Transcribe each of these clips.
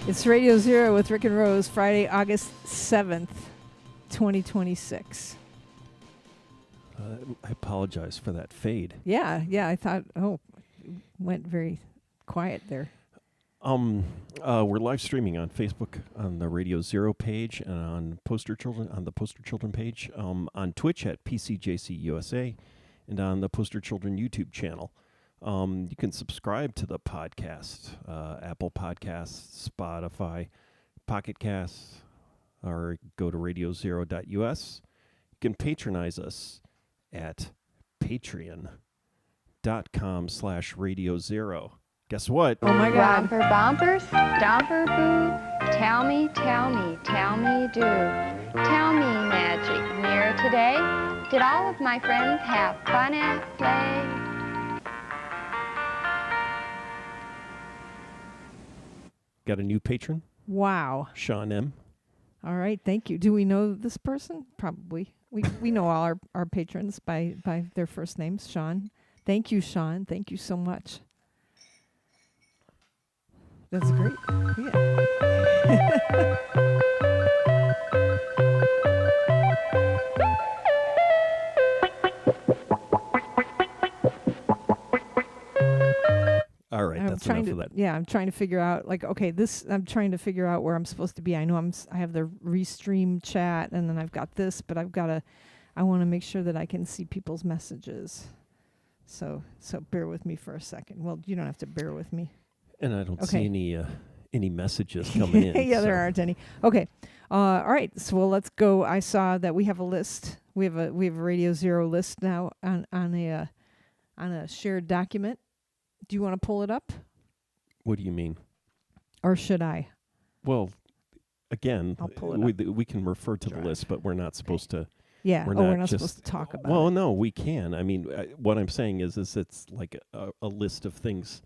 It's Radio Zero with Rick and Rose, Friday, August 7th, 2026. I apologize for that fade. Yeah, I thought, went very quiet there. We're live streaming on Facebook on the Radio Zero page and on the Poster Children page, on Twitch at PCJC USA, and on the Poster Children YouTube channel. You can subscribe to the podcast, Apple Podcasts, Spotify, Pocket Casts, or go to radiozero.us. You can patronize us at patreon.com/radiozero. Guess what? Oh my God. Romper bumpers, dumper boo, tell me, do. Tell me, magic mirror today, did all of my friends have fun at play? Got a new patron, Wow. Sean M. All right, thank you. Do we know this person? Probably. We know all our patrons by their first names. Sean. Thank you, Sean. Thank you so much. That's great. Yeah. All right, that's enough of that. Yeah, I'm trying to figure out, I'm trying to figure out where I'm supposed to be. I know I have the restream chat, and then I've got this, but I want to make sure that I can see people's messages. So bear with me for a second. Well, you don't have to bear with me. And I don't see any messages coming in. Yeah, there aren't any. Okay. All right. So let's go. I saw that we have a list. We have a Radio Zero list now on a shared document. Do you want to pull it up? What do you mean? Or should I? Well, again, I'll pull it we can refer to the list, but we're not supposed to. Yeah. We're not supposed to talk about it. Well, no, we can. I mean, what I'm saying is it's like a list of things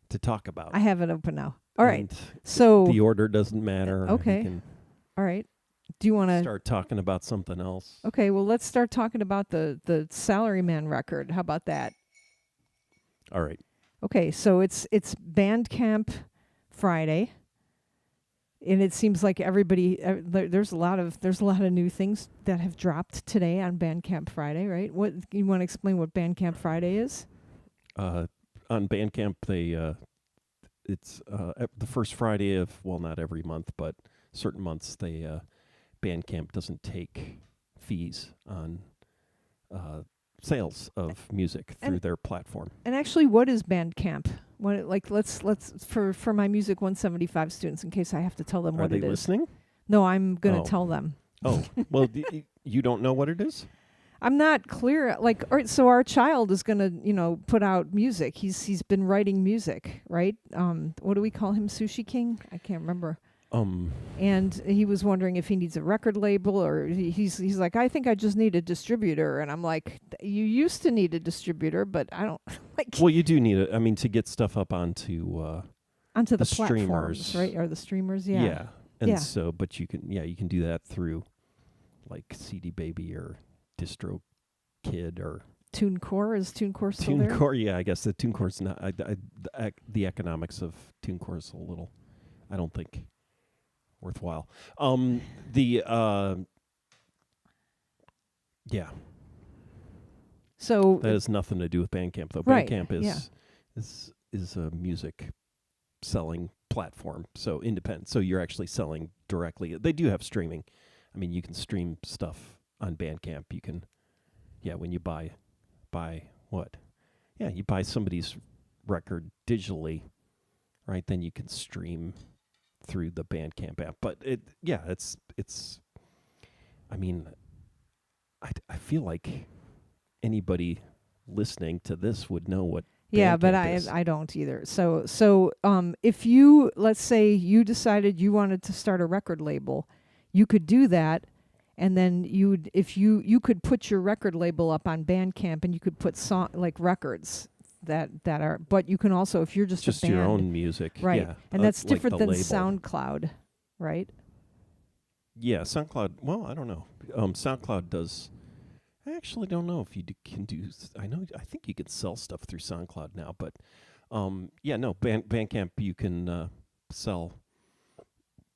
to talk about. I have it open now. All right. And So the order doesn't matter. Okay. We can all right. Do you want to start talking about something else? Okay, well, let's start talking about the Salaryman record. How about that? All right. Okay, so it's Bandcamp Friday, and it seems like everybody there's a lot of new things that have dropped today on Bandcamp Friday, right? What you want to explain what Bandcamp Friday is? On Bandcamp, it's the first Friday of, well, not every month, but certain months Bandcamp doesn't take fees on sales of music through their platform. And actually, what is Bandcamp? Let's for my Music 175 students, in case I have to tell them what it is. Are they listening? No, I'm going to tell them. Oh, well, you don't know what it is? I'm not clear. So our child is going to, put out music. He's been writing music, right? What do we call him? Sushi King? I can't remember. And he was wondering if he needs a record label, or he's like, I think I just need a distributor. And I'm like, you used to need a distributor, but I don't like. Well, you do need it. I mean, to get stuff up onto the streamers, platforms, right? Or the streamers, yeah. Yeah, and so, but you can do that through like CD Baby or DistroKid or TuneCore. Is TuneCore still there? TuneCore, yeah, I guess the TuneCore's not. The economics of TuneCore is a little, I don't think, worthwhile. Yeah. So that has nothing to do with Bandcamp, though. Right, Bandcamp is a music selling platform, so independent. So you're actually selling directly. They do have streaming. I mean, you can stream stuff on Bandcamp. You can, when you buy what? Yeah, you buy somebody's record digitally, right? Then you can stream through the Bandcamp app. But it's. I mean, I feel like anybody listening to this would know what. Yeah, but I don't either. So if you, let's say you decided you wanted to start a record label, you could do that, and then you could put your record label up on Bandcamp, and you could put records that are. But you can also, if you're just a band, your own music, right? Yeah, and that's different than label. SoundCloud, right? Yeah, SoundCloud. Well, I don't know. SoundCloud does. I actually don't know if you can do. I think you can sell stuff through SoundCloud now, but Bandcamp you can sell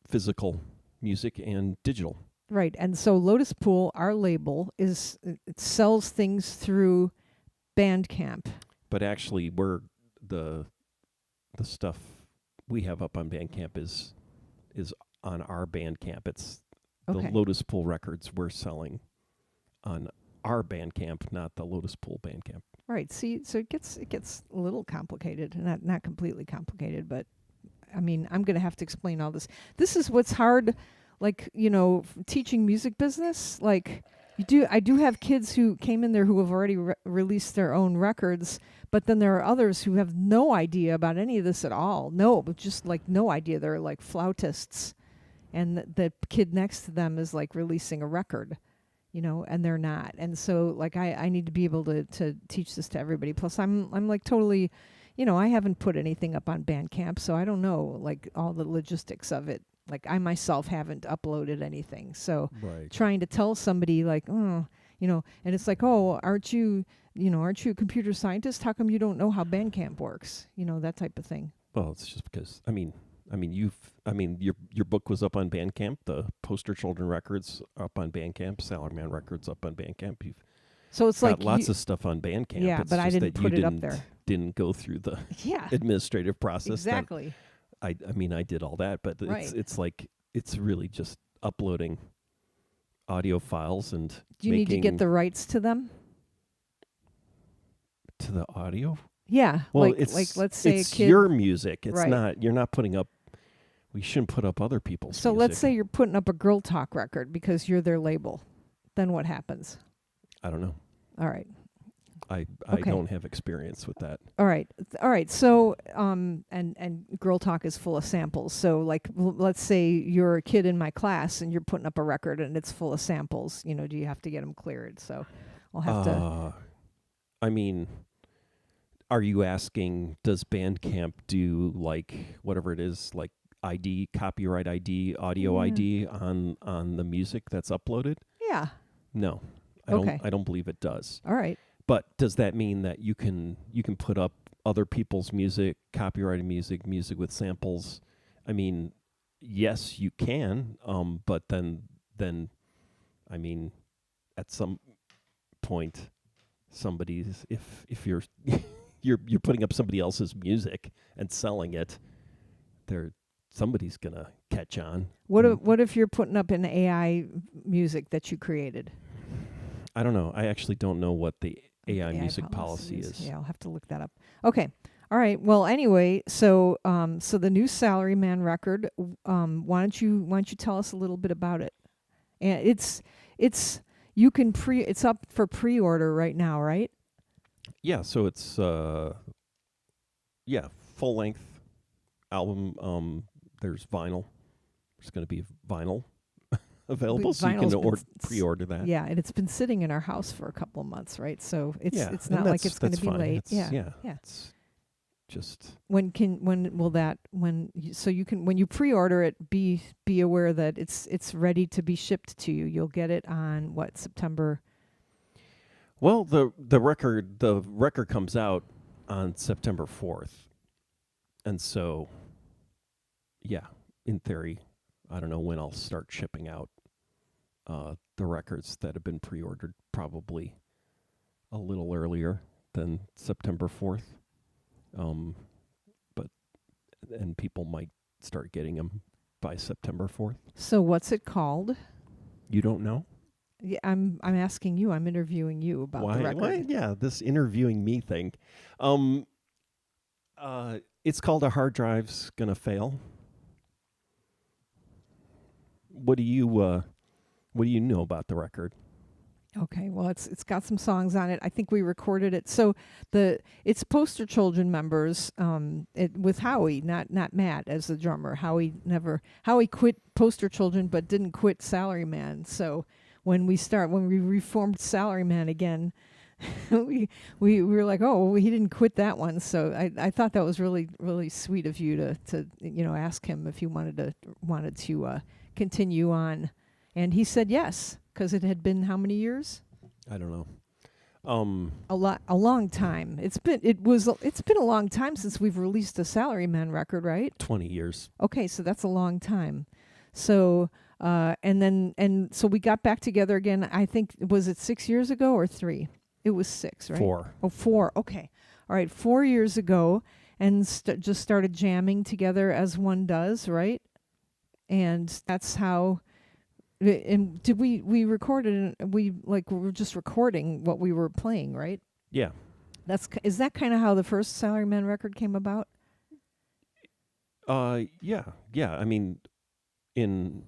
physical music and digital. Right. And so Lotus Pool, our label, it sells things through Bandcamp. But actually, we're the stuff we have up on Bandcamp is on our Bandcamp. It's the Lotus Pool records we're selling on our Bandcamp, not the Lotus Pool Bandcamp. Right. See, so it gets a little complicated, not completely complicated, but I mean, I'm going to have to explain all this. This is what's hard, like, teaching music business. Like, I do have kids who came in there who have already released their own records, but then there are others who have no idea about any of this at all. No, but just like no idea. They're like flautists, and the kid next to them is like releasing a record, and they're not. And so like I need to be able to teach this to everybody. Plus I'm like totally, I haven't put anything up on Bandcamp, so I don't know like all the logistics of it. Like I myself haven't uploaded anything. So trying to tell somebody like, and it's like, oh, aren't you a computer scientist? How come you don't know how Bandcamp works? That type of thing. Well, it's just because, your book was up on Bandcamp, the Poster Children records up on Bandcamp, Salaryman records up on Bandcamp. So it's got lots of stuff on Bandcamp. Yeah, it's but I didn't put it up there. Didn't go through the administrative process. Exactly. I did all that, but it's like it's really just uploading audio files and. Do you need to get the rights to them? To the audio? Yeah. Well, let's say it's a kid, your music. It's not. You're not putting up. We shouldn't put up other people's. So music. let's say you're putting up a Girl Talk record because you're their label. Then what happens? I don't know. All right. I don't have experience with that. All right. So and Girl Talk is full of samples. So like let's say you're a kid in my class and you're putting up a record and it's full of samples. Do you have to get them cleared? So I'll have to. Are you asking, does Bandcamp do like whatever it is, like ID, copyright ID, audio ID on the music that's uploaded? Yeah. No. I don't believe it does. All right. But does that mean that you can put up other people's music, copyrighted music with samples? I mean, yes, you can. But then at some point, somebody's if you're you're putting up somebody else's music and selling it, somebody's gonna catch on. What if you're putting up an AI music that you created? I don't know. I actually don't know what the AI music policy is. Yeah, I'll have to look that up. Okay. All right. Well, anyway, so the new Salaryman record, why don't you tell us a little bit about it? And it's up for pre-order right now, right? Yeah, so it's full-length album. There's vinyl. There's going to be vinyl available, so you can pre-order that. Yeah, and it's been sitting in our house for a couple of months, right? So it's not like it's going to be late. It's just when you pre-order it, be aware that it's ready to be shipped to you. You'll get it on September. Well, the record comes out on September 4th, and so in theory, I don't know when I'll start shipping out the records that have been pre-ordered, probably a little earlier than September 4th. And people might start getting them by September 4th. So what's it called? You don't know? Yeah, I'm asking you. I'm interviewing you about the record. Why? Yeah, this interviewing me thing. It's called A Hard Drive's Gonna Fail. What do you know about the record? Okay, well, it's got some songs on it. I think we recorded it. So it's Poster Children members with Howie, not Matt as the drummer. Howie quit Poster Children but didn't quit Salaryman. So when we reformed Salaryman again, we were like, oh, he didn't quit that one. So I thought that was really, really sweet of you to ask him if he wanted to continue on, and he said yes. Because it had been how many years? I don't know. A long time. It's been a long time since we've released a Salaryman record, right? 20 years. Okay, so that's a long time. So so we got back together again. I think, was it 6 years ago or 3? It was 6, right? 4. Oh, 4. Okay. All right. 4 years ago, and just started jamming together as one does, right? And that's how. And did we recorded? We were just recording what we were playing, right? Yeah. Is that kind of how the first Salaryman record came about? Yeah. I mean, in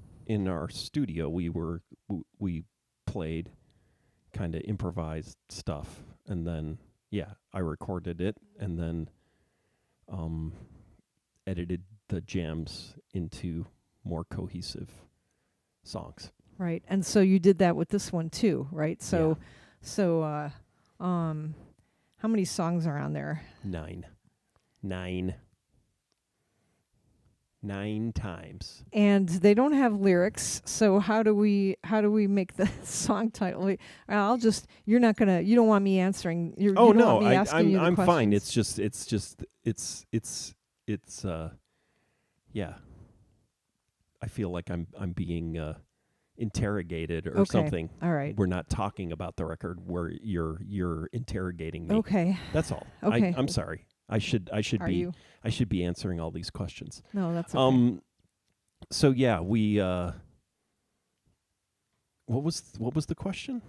our studio, we played kind of improvised stuff, and then I recorded it, and then edited the jams into more cohesive songs. Right. And so you did that with this one too, right? So how many songs are on there? 9 times. And they don't have lyrics, so how do we make the song title? You don't want me answering. You don't want me asking you the I'm questions. fine. It's yeah. I feel like I'm being interrogated or something. All right. We're not talking about the record where you're interrogating me. Okay. That's all. Okay. I'm sorry. I should be answering all these questions. No, that's okay. So yeah, we what was the question?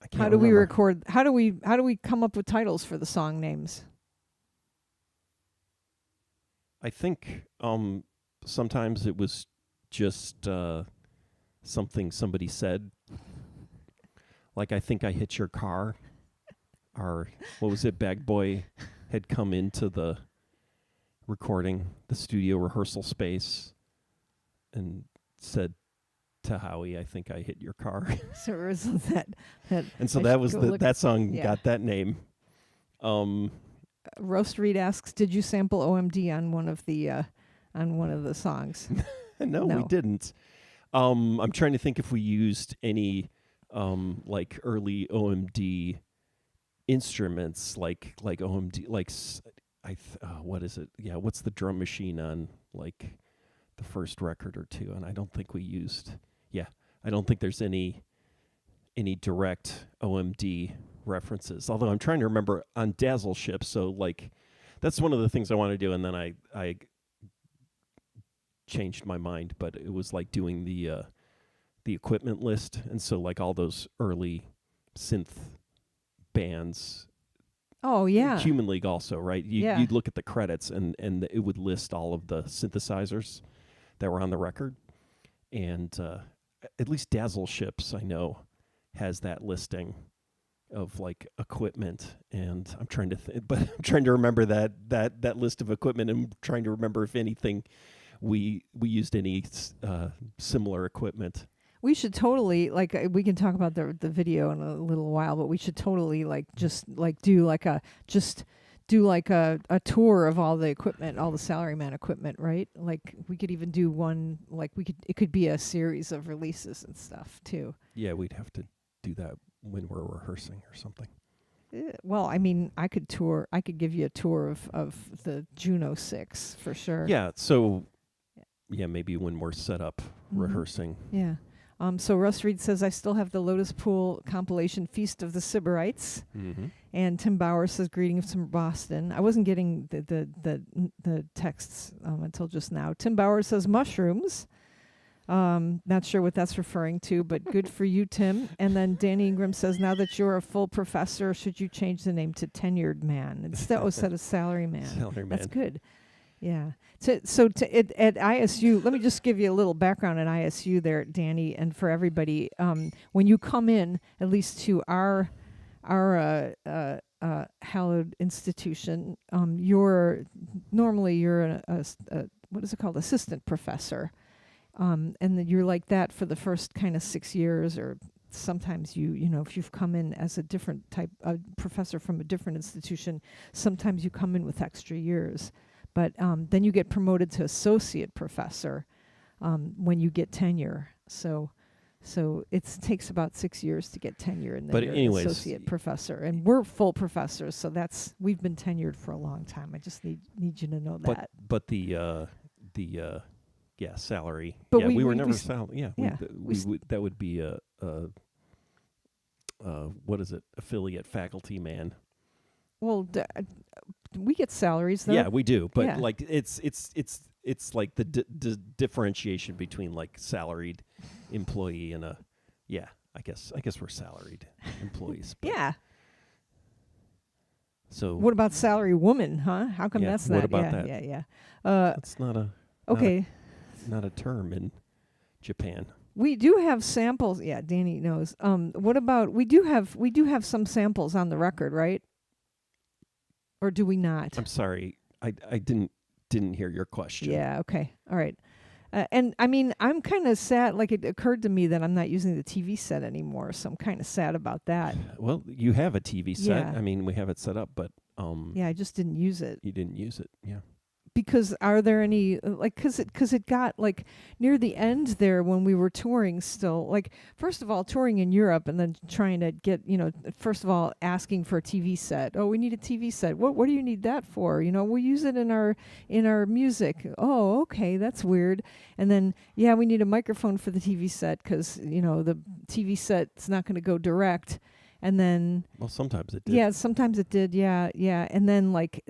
I can't How do we remember. record? How do we come up with titles for the song names? I think sometimes it was just something somebody said. Like, I think I hit your car. Or what was it? Bag Boy had come into the studio rehearsal space, and said to Howie, "I think I hit your car." So it was that and so that song got that name. Roast Reed asks, "Did you sample OMD on one of the songs?" No, we didn't. I'm trying to think if we used any like early OMD instruments, like OMD, what is it? Yeah, what's the drum machine on like the first record or two? And I don't think we used. Yeah, I don't think there's any direct OMD references. Although I'm trying to remember on Dazzle Ship. So like, that's one of the things I want to do, and then I changed my mind. But it was like doing the equipment list, and so like all those early synth bands. Oh yeah. Human League also, right? You'd look at the credits, and it would list all of the synthesizers that were on the record. And at least Dazzle Ships, I know, has that listing of like equipment. And I'm trying to remember that list of equipment, and trying to remember if anything we used any similar equipment. We should totally, we can talk about the video in a little while, but we should totally do a tour of all the equipment, all the Salaryman equipment, right? Like we could even do one, it could be a series of releases and stuff too. Yeah, we'd have to do that when we're rehearsing or something. Well, I mean, I could give you a tour of the Juno 6 for sure. Yeah, so yeah, maybe when we're set up rehearsing. Yeah. So Russ Reed says, I still have the Lotus Pool compilation Feast of the Sybarites. Mm-hmm. And Tim Bauer says, greetings from Boston. I wasn't getting the texts until just now. Tim Bauer says, mushrooms. Not sure what that's referring to, but good for you, Tim. And then Danny Ingram says, now that you're a full professor, should you change the name to tenured man instead of Salaryman? Salaryman. That's good. Yeah. At ISU, let me just give you a little background at ISU there, Danny, and for everybody. When you come in, at least to our hallowed institution, you're what is it called, assistant professor, and then you're like that for the first kind of 6 years, or sometimes if you've come in as a different type of professor from a different institution, sometimes you come in with extra years. But then you get promoted to associate professor when you get tenure. So it takes about 6 years to get tenure, and then you're an associate professor. And we're full professors, so we've been tenured for a long time. I just need you to know that. But the salary. But we were we never s- salary. Yeah, yeah, that would be a what is it? Affiliate faculty man. well, we get salaries though. Yeah, we do, but Yeah. like it's like the differentiation between like salaried employee and a I guess we're salaried employees. But Yeah. So What about salary woman, huh? How come Yeah, that's what not? about yeah, that? yeah. that's not a Okay. not a term in Japan. We do have samples. Yeah, Danny knows. What about we do have some samples on the record, right? Or do we not? I'm sorry, I didn't hear your question. Yeah, okay. All right. And I mean, I'm kind of sad. Like, it occurred to me that I'm not using the TV set anymore, so I'm kind of sad about that. Well, you have a TV set. Yeah. I mean, we have it set up, but Yeah, I just didn't use it. you didn't use it. Yeah. Because are there any because it got like near the end there when we were touring still, like, first of all touring in Europe and then trying to get, first of all asking for a TV set. Oh, we need a TV set. What do you need that for? We'll use it in our music. Oh, okay, that's weird. And then we need a microphone for the TV set because the TV set's not going to go direct. And then Well, sometimes it did. yeah, sometimes it did. Yeah. And then like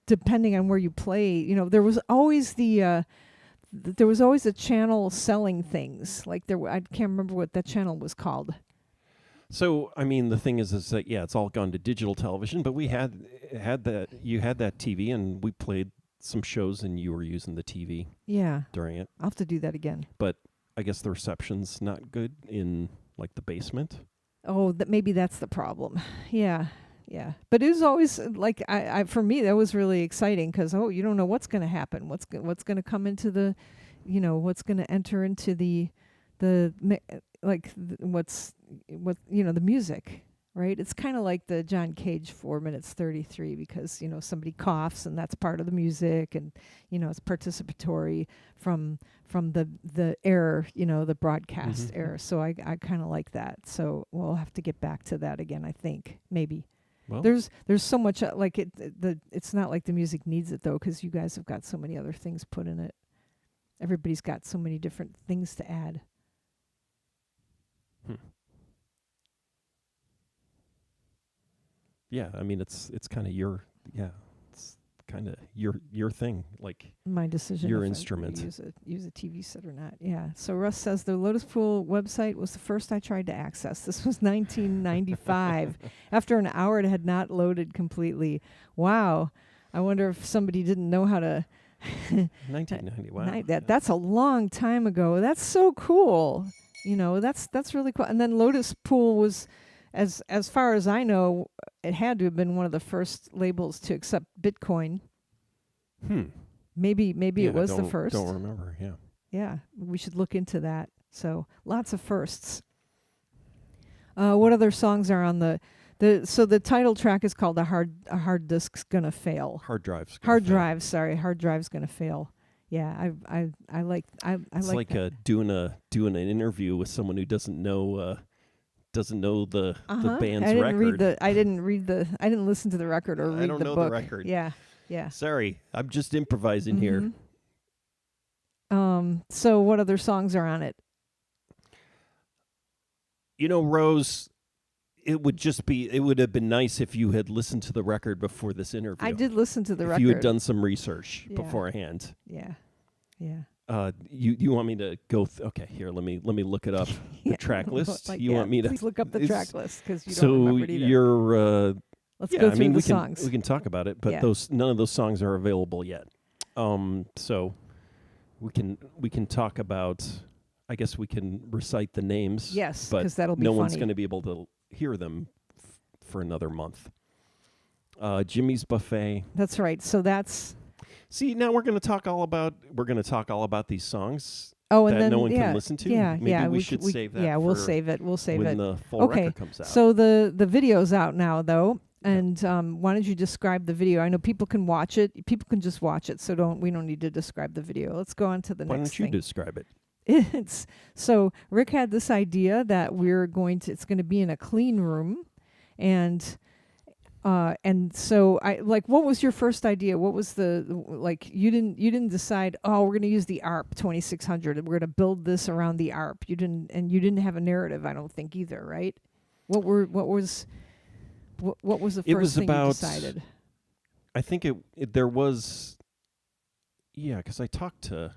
depending on where you play, there was always a channel selling things. Like I can't remember what that channel was called. So, I mean, the thing is that it's all gone to digital television, but we had that. You had that TV, and we played some shows, and you were using the TV Yeah. during it. I'll have to do that again. But I guess the reception's not good in like the basement. Oh, maybe that's the problem. Yeah. But it was always like I for me that was really exciting because you don't know what's going to happen. What's going to come into the, what's going to enter into the the music, right? It's kind of like the John Cage 4 minutes 33 because somebody coughs and that's part of the music and it's participatory from the air, the broadcast air. So I kind of like that. So we'll have to get back to that again. I think maybe. Well, There's so much like it's not like the music needs it though because you guys have got so many other things put in it. Everybody's got so many different things to add. Yeah, I mean it's kind of it's kind of your thing, like My decision. your if I instrument. use a TV set or not. Yeah. So Russ says the Lotus Pool website was the first I tried to access. This was 1995. After an hour, it had not loaded completely. Wow. I wonder if somebody didn't know how to. 1990. Wow. That's a long time ago. That's so cool. That's really cool. And then Lotus Pool was, as far as I know, it had to have been one of the first labels to accept Bitcoin. Maybe it was the first. Don't remember. Yeah. Yeah, we should look into that. So lots of firsts. What other songs are on so the title track is called a hard disk's gonna fail. Hard drives. Hard drive's gonna fail. Yeah, I like It's like that. doing an interview with someone who doesn't know the band's record. I didn't listen to the record or read I don't the know book. the record. Yeah. Sorry, I'm just improvising here. So what other songs are on it? Rose, it would have been nice if you had listened to the record before this interview. I did listen to the if record. you had done some research Yeah. beforehand. Yeah. You want me to go? Okay, here. Let me look it up. The track list. You want me to? Please look up the track list because you don't remember it either. you're. Let's go through the we songs. we can talk about it, but Yeah. none of those songs are available yet. So we can talk about. I guess we can recite the names. Yes, but 'cause that'll be no one's funny. going to be able to hear them for another month. Jimmy's Buffet. That's right. So that's. See, now we're going to talk all about these songs. Oh, and that then no one can listen to. Yeah, Maybe yeah. we should save that. Yeah, we'll save it. We'll save when it. the full Okay. record comes out. So the video's out now, though. And why don't you describe the video? I know people can watch it. People can just watch it. So we don't need to describe the video. Let's go on to the Why next don't you thing. describe it? So Rick had this idea that it's going to be in a clean room, and And so what was your first idea? What was you didn't decide, oh, we're going to use the ARP 2600 and we're going to build this around the ARP. You didn't have a narrative, I don't think either, right? What was the first thing you decided? I think there was, because I talked to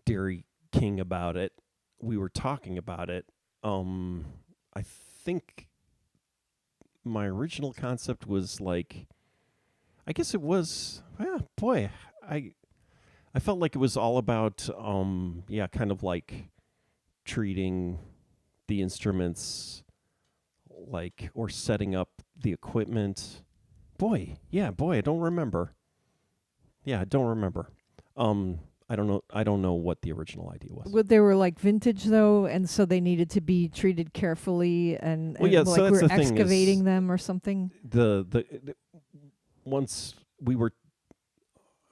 Derry King about it. We were talking about it. I think my original concept was I guess it was, I felt like it was all about, kind of treating the instruments or setting up the equipment. I don't remember. I don't remember. I don't know what the original idea was. But they were vintage though, and so they needed to be treated carefully, and so that's we're the excavating thing them or something. The once we were,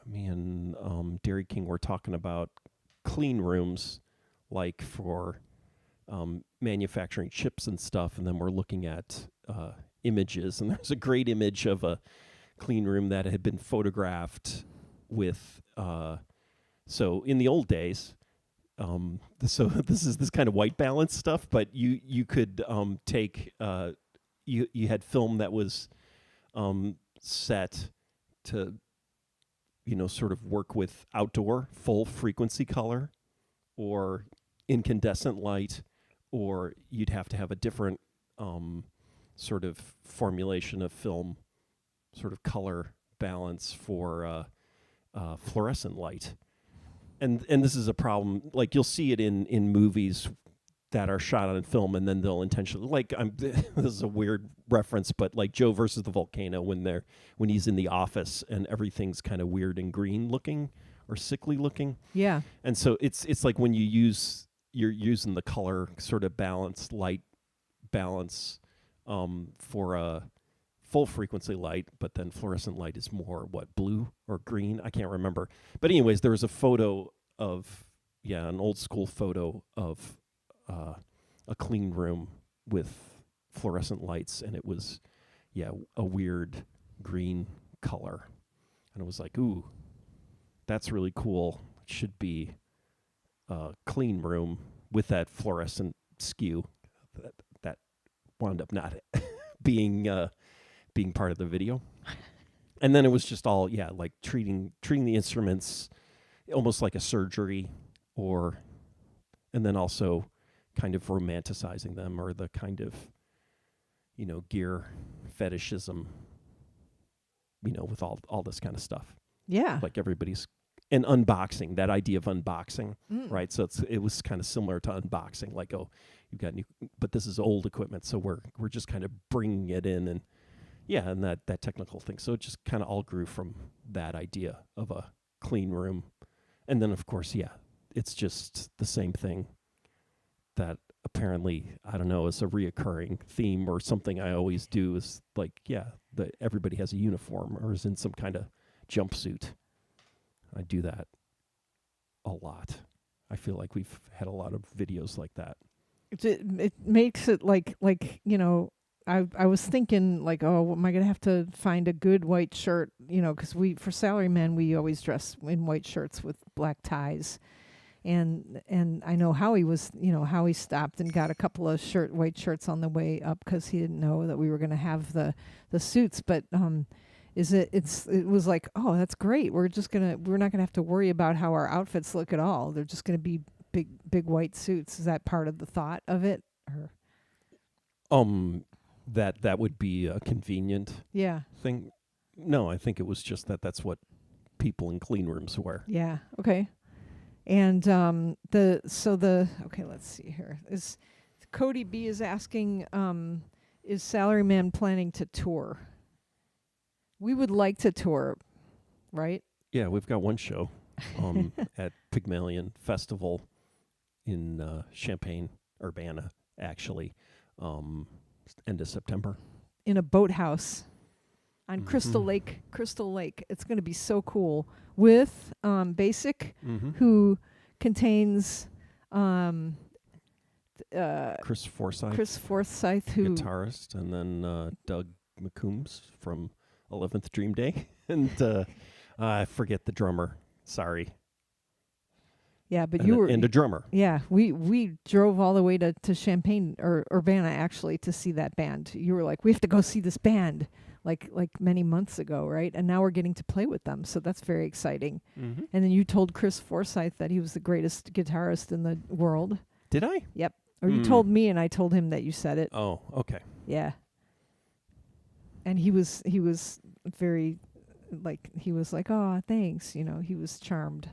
me and Derry King were talking about clean rooms, for manufacturing chips and stuff, and then we're looking at images, and there's a great image of a clean room that had been photographed with. So in the old days, so this is this kind of white balance stuff, but you could take you had film that was set to sort of work with outdoor full frequency color or incandescent light, or you'd have to have a different sort of formulation of film, sort of color balance for fluorescent light. And this is a problem. You'll see it in movies that are shot on film, and then they'll intentionally this is a weird reference, but Joe versus the Volcano, when he's in the office and everything's kind of weird and green looking or sickly looking. Yeah. And so it's when you're using the color sort of balance, light balance, for a full frequency light, but then fluorescent light is more blue or green? I can't remember. But anyways, there was a photo of an old school photo of a clean room with fluorescent lights, and it was a weird green color, and it was ooh, that's really cool. It should be a clean room with that fluorescent skew. That wound up not being part of the video. And then it was just all treating the instruments almost like a surgery, and then also kind of romanticizing them, or the kind of gear fetishism, with all this kind of stuff. Yeah. Everybody's, and unboxing, that idea of unboxing, right? So it was kind of similar to unboxing, oh, you've got new, but this is old equipment, so we're just kind of bringing it in, and and that technical thing. So it just kind of all grew from that idea of a clean room. And then, of course, it's just the same thing that apparently, I don't know, is a reoccurring theme or something I always do, is that everybody has a uniform or is in some kind of jumpsuit. I do that a lot. I feel like we've had a lot of videos like that. It makes it I was thinking oh, am I going to have to find a good white shirt? Because for Salaryman, we always dress in white shirts with black ties. And I know Howie was, Howie stopped and got a couple of white shirts on the way up because he didn't know that we were going to have the suits. But it was oh, that's great. We're not gonna have to worry about how our outfits look at all. They're just gonna be big white suits. Is that part of the thought of it? Or that would be a convenient thing. No, I think it was just that's what people in clean rooms wear. Yeah. Okay. And okay, let's see here. Is Cody B is asking, is Salaryman planning to tour? We would like to tour, right? Yeah, we've got one show at Pygmalion Festival in Champaign, Urbana, actually, end of September. In a boathouse on Crystal Lake. It's going to be so cool. With Basic, who contains Chris Forsyth, who guitarist, and then Doug McCombs from 11th Dream Day, and I forget the drummer. Sorry. Yeah, but and you a, were and a drummer. Yeah, we drove all the way to Champaign or Urbana actually to see that band. You were like, we have to go see this band, like many months ago, right? And now we're getting to play with them, so that's very exciting. Mm-hmm. And then you told Chris Forsyth that he was the greatest guitarist in the world. Did I? Yep. Or you told me, and I told him that you said it. Oh, okay. Yeah. And he was very, like, he was like, oh, thanks. You know, he was charmed.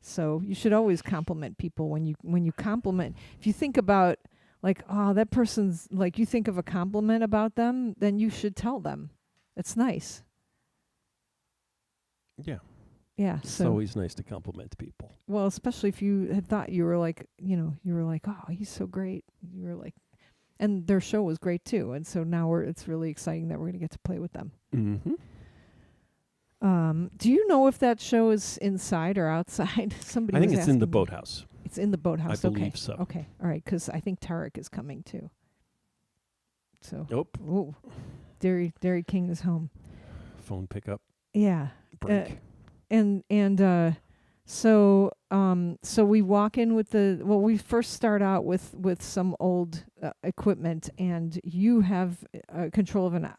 So you should always compliment people when you compliment. If you think about, like, oh, that person's, like, you think of a compliment about them, then you should tell them. It's nice. Yeah. Yeah. It's So always nice to compliment people. well, especially if you had thought you were like, you were like, oh, he's so great. You were like, and their show was great too. And so now it's really exciting that we're going to get to play with them. Mm-hmm. Do you know if that show is inside or outside? Somebody I think was it's in the asking me. boathouse. It's in the boathouse. I believe so. Okay. All right. Because I think Tarek is coming too. So. Nope. Ooh. Dairy King is home. Phone pickup. Yeah. Break. So we walk in with we first start out with some old equipment, and you have control of an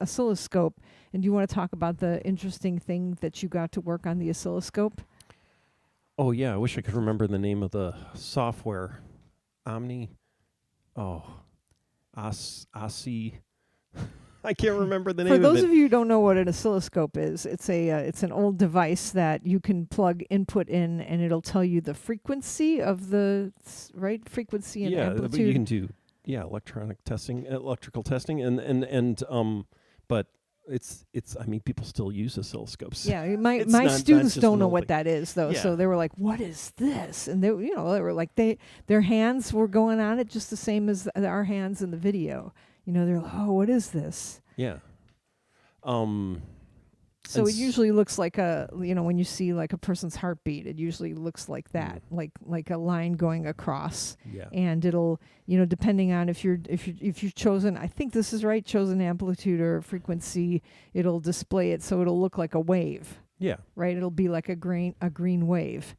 oscilloscope. And do you want to talk about the interesting thing that you got to work on the oscilloscope? Oh, yeah. I wish I could remember the name of the software. Omni. Oh. Ossi. I can't remember the name of it. For those of you who don't know what an oscilloscope is, it's an old device that you can plug input in, and it'll tell you the frequency of the frequency and amplitude. But you can do electrical testing, and but it's I mean, people still use oscilloscopes. Yeah, my students don't know what that is though, Yeah. so they were like, "What is this?" And they were like, their hands were going on it just the same as our hands in the video. They're like, "Oh, what is this?" Yeah. So it usually looks like when you see like a person's heartbeat, it usually looks like that, like a line going across. Yeah. And it'll, depending on if you've chosen, I think this is right, chosen amplitude or frequency, it'll display it so it'll look like a wave. Yeah. Right? It'll be like a green wave.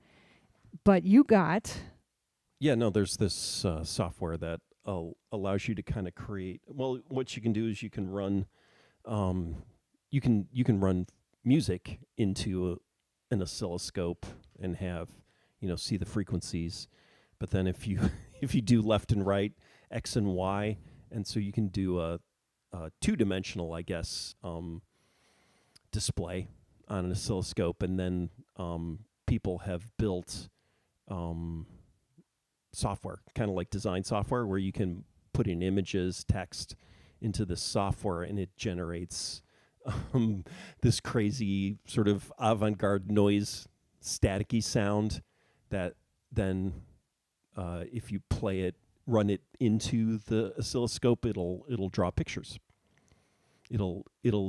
But you got. Yeah. No, there's this software that allows you to kind of create. Well, what you can do is you can run. You can run music into an oscilloscope and have see the frequencies, but then if you do left and right, X and Y, and so you can do a two-dimensional, I guess, display on an oscilloscope, and then people have built software, kind of like design software, where you can put in images, text into this software, and it generates this crazy sort of avant-garde noise, staticky sound that then, if you play it, run it into the oscilloscope, it'll draw pictures. It'll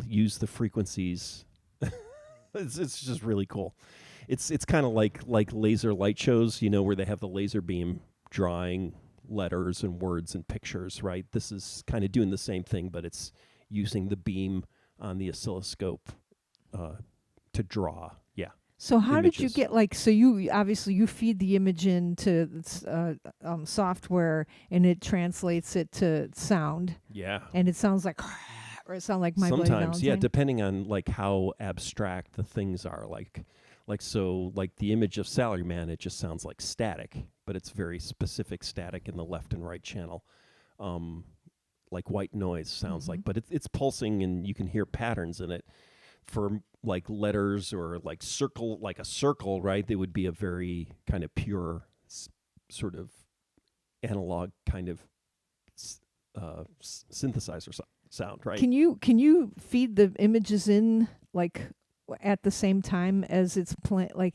use the frequencies. It's just really cool. It's kind of like laser light shows, where they have the laser beam drawing letters and words and pictures, right? This is kind of doing the same thing, but it's using the beam on the oscilloscope to draw. Yeah. So how images. did you get so you feed the image into software, and it translates it to sound. Yeah. And it sounds like, or it sounds like My Bloody Sometimes, Valentine. yeah, depending on like how abstract the things are. Like the image of Salaryman, it just sounds like static, but it's very specific static in the left and right channel. Like white noise sounds like, but it's pulsing, and you can hear patterns in it. For like letters or like a circle, right? They would be a very kind of pure sort of analog kind of synthesizer sound, right? Can you feed the images in like at the same time as it's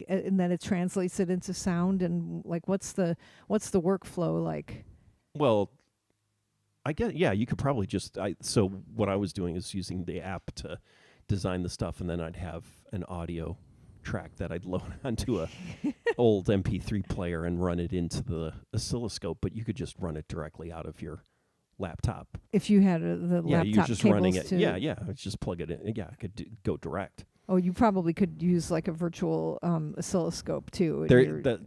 and then it translates it into sound, and like what's the workflow like? Well, I guess, yeah, you could probably so what I was doing is using the app to design the stuff, and then I'd have an audio track that I'd load onto a old MP3 player and run it into the oscilloscope, but you could just run it directly out of your laptop. If you had the Yeah, laptop you're just cables running it. to Yeah, just plug it in. Yeah, I could go direct. Oh, you probably could use like a virtual oscilloscope too.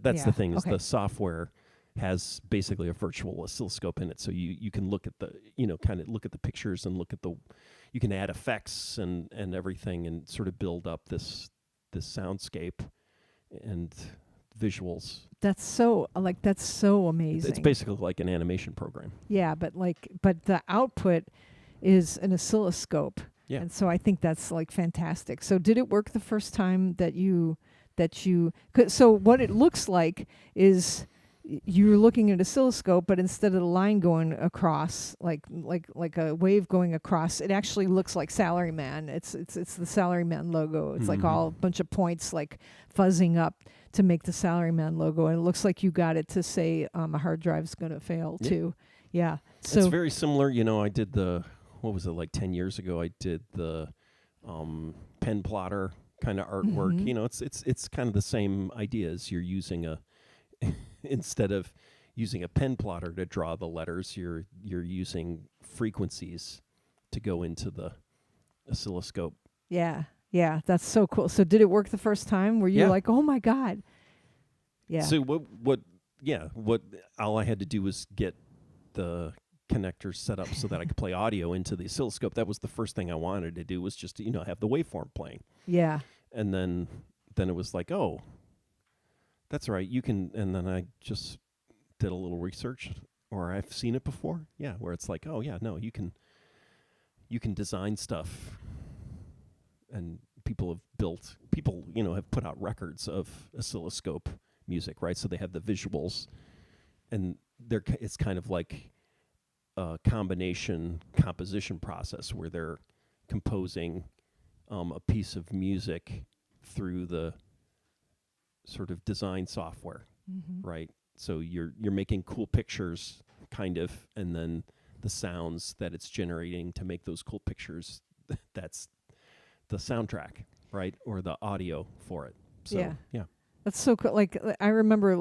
That's the thing is okay. the software has basically a virtual oscilloscope in it, so you can look at the kind of look at the pictures and you can add effects and everything and sort of build up this soundscape and visuals. That's so amazing. It's basically like an animation program. Yeah, but the output is an oscilloscope. Yeah. And so I think that's like fantastic. So did it work the first time so what it looks like is you're looking at an oscilloscope, but instead of the line going across, like a wave going across, it actually looks like Salaryman. It's the Salaryman logo. It's like all a bunch of points like fuzzing up to make the Salaryman logo, and it looks like you got it to say a hard drive's going to fail too. Yeah. So it's very similar. I did what was it, like 10 years ago? I did the pen plotter kind of artwork. It's kind of the same idea as you're using instead of using a pen plotter to draw the letters, you're using frequencies to go into the oscilloscope. Yeah, that's so cool. So did it work the first time? Were you like, oh my God? Yeah. So what all I had to do was get the connectors set up so that I could play audio into the oscilloscope. That was the first thing I wanted to do, was just to, have the waveform playing. Yeah. And then it was like, oh, that's right, you can, and then I just did a little research, or I've seen it before. Yeah, where it's like, oh yeah, no, you can design stuff, and people have put out records of oscilloscope music, right? So they have the visuals, and it's kind of like a composition process where they're composing a piece of music through the sort of design software, right? So you're making cool pictures, kind of, and then the sounds that it's generating to make those cool pictures, that's the soundtrack, right? Or the audio for it. So, yeah. That's so cool. Like, I remember,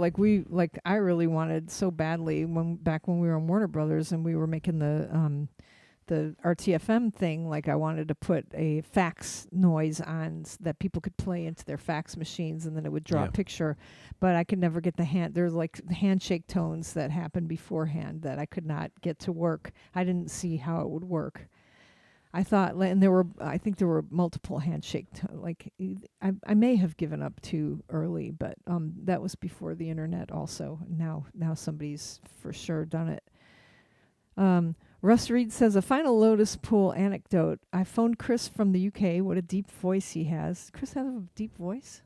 I really wanted so badly back when we were on Warner Brothers and we were making the RTFM thing. Like, I wanted to put a fax noise on that people could play into their fax machines, and then it would draw a picture. But I could never get there's like handshake tones that happened beforehand that I could not get to work. I didn't see how it would work. I thought, and I think there were multiple handshake I may have given up too early, but that was before the internet also. Now somebody's for sure done it. Russ Reed says, a final Lotus Pool anecdote. I phoned Chris from the UK. What a deep voice he has. Chris has a deep voice?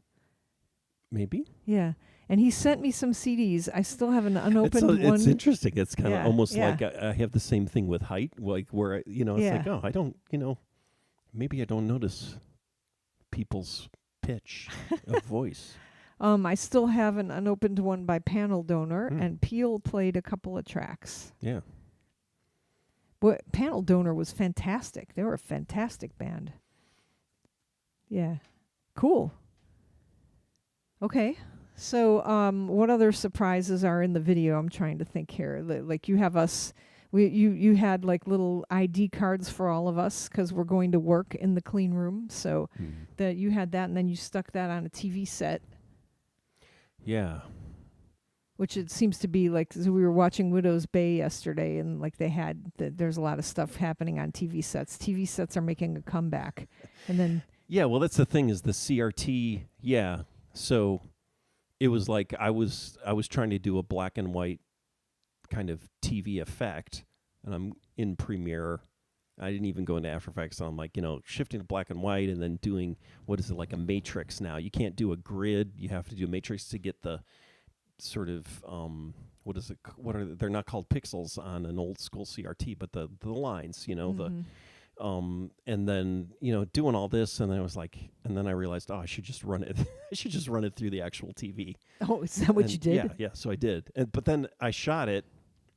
Maybe. Yeah. And he sent me some CDs. I still have an unopened one. It's interesting. It's kind of almost like I have the same thing with height, like where, it's like, oh, I don't, maybe I don't notice people's pitch of voice. I still have an unopened one by Panel Donor, and Peel played a couple of tracks. Yeah. But Panel Donor was fantastic. They were a fantastic band. Yeah. Cool. Okay. So, what other surprises are in the video? I'm trying to think here. Like, you have us, you had like little ID cards for all of us because we're going to work in the clean room. So, that you had that, and then you stuck that on a TV set. Yeah. Which it seems to be like, so we were watching Widow's Bay yesterday, and like there's a lot of stuff happening on TV sets. TV sets are making a comeback, and then well, that's the thing is the CRT. Yeah, so it was like I was trying to do a black and white kind of TV effect, and I'm in Premiere. I didn't even go into After Effects. So I'm like, shifting to black and white, and then doing what is it, like a matrix now? You can't do a grid. You have to do a matrix to get the sort of what is it? They're not called pixels on an old school CRT, but the lines, and then doing all this, and then I was like, and then I realized, I should just run it. I should just run it through the actual TV. Oh, is that what you did? Yeah. So I did, but then I shot it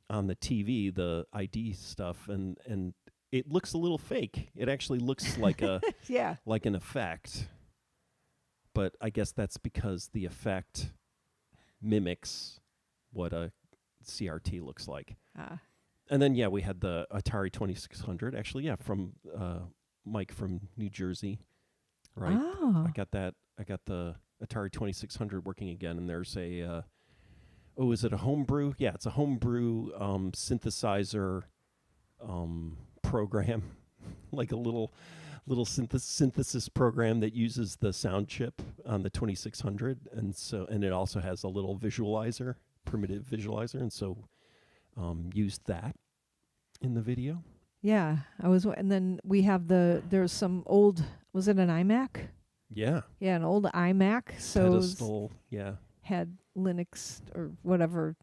on the TV, the ID stuff, and it looks a little fake. It actually looks like a like an effect, but I guess that's because the effect mimics what a CRT looks like. And then we had the Atari 2600. Actually, from Mike from New Jersey, right? Oh. I got the Atari 2600 working again, and there's a is it a homebrew? Yeah, it's a homebrew synthesizer program, like a little synthesis program that uses the sound chip on the 2600, and it also has a little primitive visualizer, and so used that in the video. Yeah, and then we have there's some old, was it an iMac? Yeah. Yeah, an old iMac. So pedestal, had Linux or whatever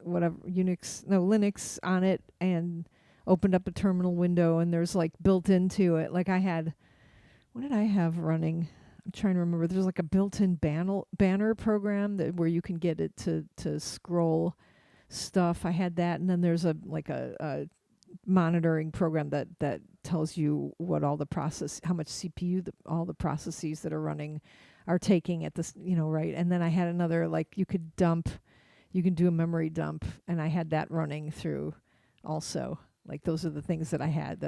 Linux on it, and opened up a terminal window, and there's like built into it. Like what did I have running? I'm trying to remember. There's like a built-in banner program where you can get it to scroll stuff. I had that, and then there's a monitoring program that tells you what all how much CPU all the processes that are running are taking at this, right? And then I had another, like, you can do a memory dump, and I had that running through also. Like, those are the things that I had.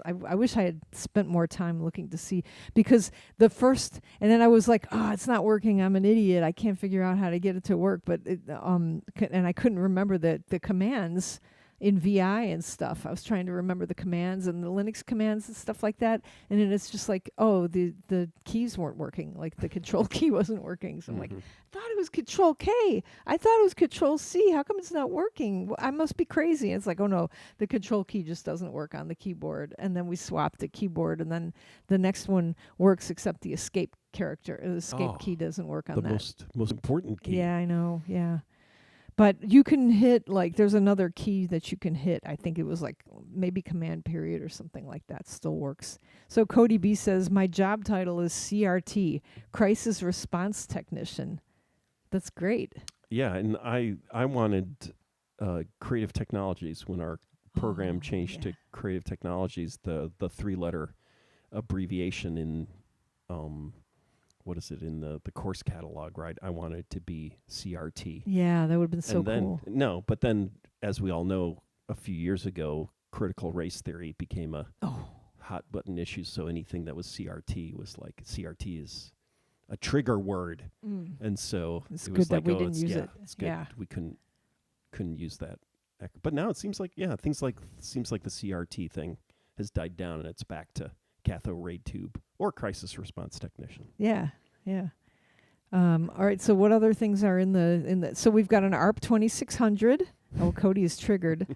I wish I had spent more time looking to see, because and then I was like, it's not working. I'm an idiot. I can't figure out how to get it to work. But and I couldn't remember the commands in VI and stuff. I was trying to remember the commands and the Linux commands and stuff like that. And then it's just like, the keys weren't working. Like, the control key wasn't working. So I'm like, I thought it was Control K. I thought it was Control C. How come it's not working? Well, I must be crazy. And it's like, oh no, the Control key just doesn't work on the keyboard. And then we swapped the keyboard, and then the next one works except the escape character. The escape key doesn't work on that. The most important key. Yeah, I know. Yeah. But you can hit, like, there's another key that you can hit. I think it was like maybe Command period or something like that. Still works. So Cody B says, my job title is CRT, Crisis Response Technician. That's great. Yeah, and I wanted Creative Technologies when our program changed to Creative Technologies. The 3-letter abbreviation in what is it, in the course catalog, right? I wanted it to be CRT. Yeah, that would have been so cool. But then, as we all know, a few years ago, critical race theory became a hot button issue. So anything that was CRT was like, CRT is a trigger word, and so it's it good was that like, we didn't use it. It's good. Yeah, we couldn't use that. But now it seems like seems like the CRT thing has died down, and it's back to cathode ray tube or crisis response technician. Yeah. All right. So what other things are in the? So we've got an ARP 2600. Oh, Cody is triggered.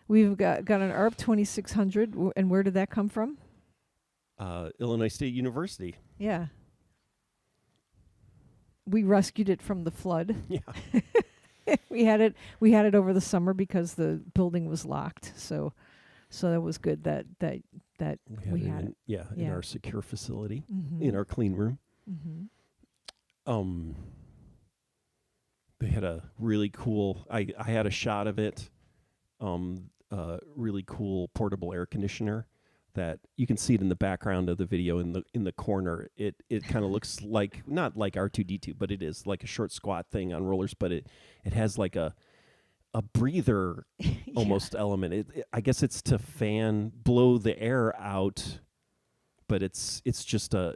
We've got an ARP 2600, and where did that come from? Illinois State University. Yeah. We rescued it from the flood. Yeah. We had it over the summer because the building was locked. So that was good that we had it. In our secure facility, in our clean room. They had a really cool. I had a shot of it. Really cool portable air conditioner that you can see it in the background of the video in the corner. It kind of looks like, not like R2D2, but it is like a short squat thing on rollers. But it has like a breather almost element. I guess it's to blow the air out, but it's just a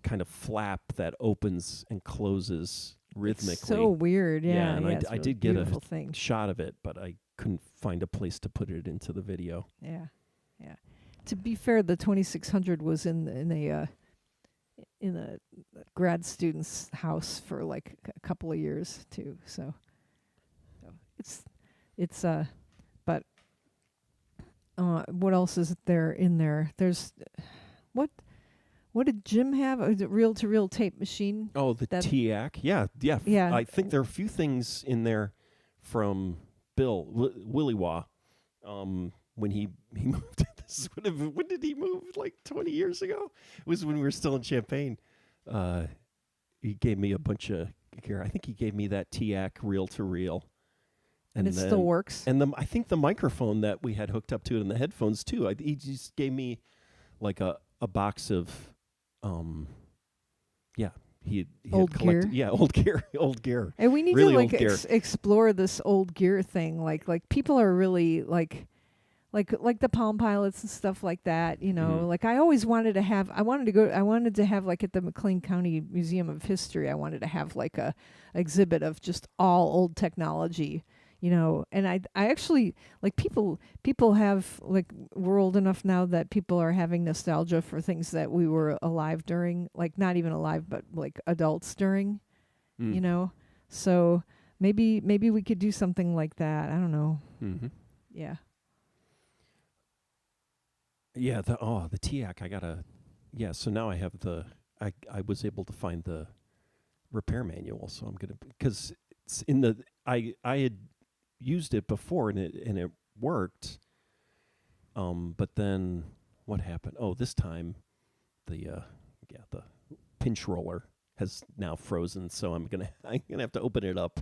kind of flap that opens and closes rhythmically. It's so weird. Yeah, and I did get a thing. shot of it, but I couldn't find a place to put it into the video. Yeah. To be fair, the 2600 was in a grad student's house for like a couple of years too. So it's but what else is there in there? There's what did Jim have? Is it reel-to-reel tape machine? Oh, the TIAC. Yeah. I think there are a few things in there from Bill Willie Wah, when he moved to this. When did he move? Like 20 years ago? It was when we were still in Champaign. He gave me a bunch of gear. I think he gave me that TIAC reel-to-reel. And it still works. And I think the microphone that we had hooked up to it and the headphones too. He just gave me like a box of, he old had collected, gear. Old gear. And we need really to explore this old gear thing. Like people are really like, like the Palm Pilots and stuff like that, you know. Mhm. Like I always wanted to have I wanted to have like at the McLean County Museum of History, I wanted to have like a exhibit of just all old technology, you know. And I actually like people have like we're old enough now that people are having nostalgia for things that we were alive during, like not even alive but like adults during, Mm. you know. So maybe we could do something like that. I don't know. Mm-hmm. Yeah. Yeah, the TIAC, I gotta, yeah, so now I have I was able to find the repair manual, so I'm gonna, because it's in I had used it before and it worked, but then what happened? Oh, this time the pinch roller has now frozen, so I'm gonna have to open it up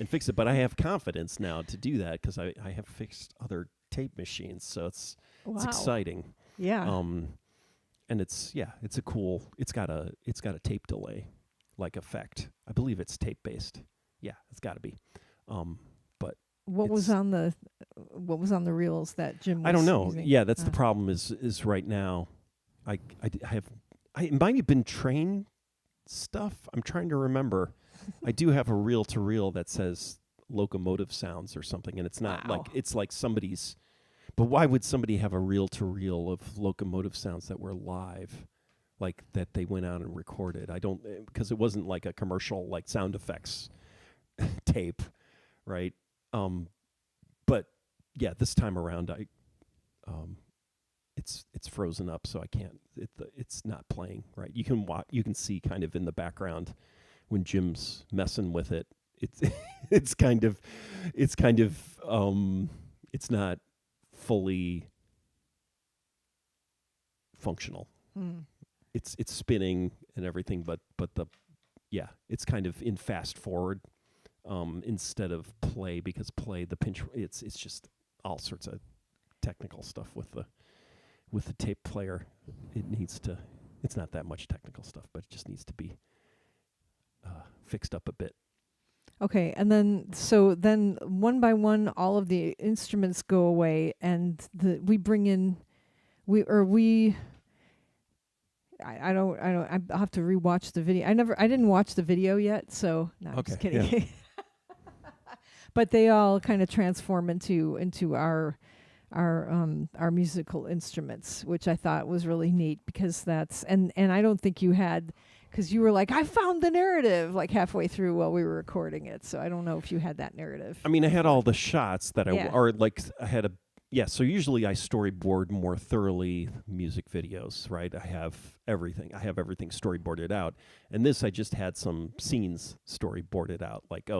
and fix it, but I have confidence now to do that because I have fixed other tape machines, so it's exciting. Yeah. And it's a cool. It's got a tape delay like effect. I believe it's tape based. Yeah, it's got to be. But what was on the reels that Jim was I don't know. using? Yeah, that's the problem. Is right now, I it might have been train stuff. I'm trying to remember. I do have a reel to reel that says locomotive sounds or something, and it's not like it's like somebody's. But why would somebody have a reel-to-reel of locomotive sounds that were live, like that they went out and recorded? I don't, because it wasn't like a commercial like sound effects tape, right? But yeah, this time around, it's frozen up, so I can't. It's not playing right. You can see kind of in the background when Jim's messing with it. It's kind of it's not fully functional. It's spinning and everything, but it's kind of in fast forward instead of play, because play the pinch it's just all sorts of technical stuff with the tape player. It's not that much technical stuff, but it just needs to be fixed up a bit. Okay, and then one by one, all of the instruments go away, and we bring in, I'll have to rewatch the video. I didn't watch the video yet, so no, I'm just kidding. Yeah. But they all kind of transform into our musical instruments, which I thought was really neat, because that's and I don't think you had. Because you were like, I found the narrative, like halfway through while we were recording it. So I don't know if you had that narrative. I mean, I had all the shots that so usually I storyboard more thoroughly music videos, right? I have everything storyboarded out. And this, I just had some scenes storyboarded out, like,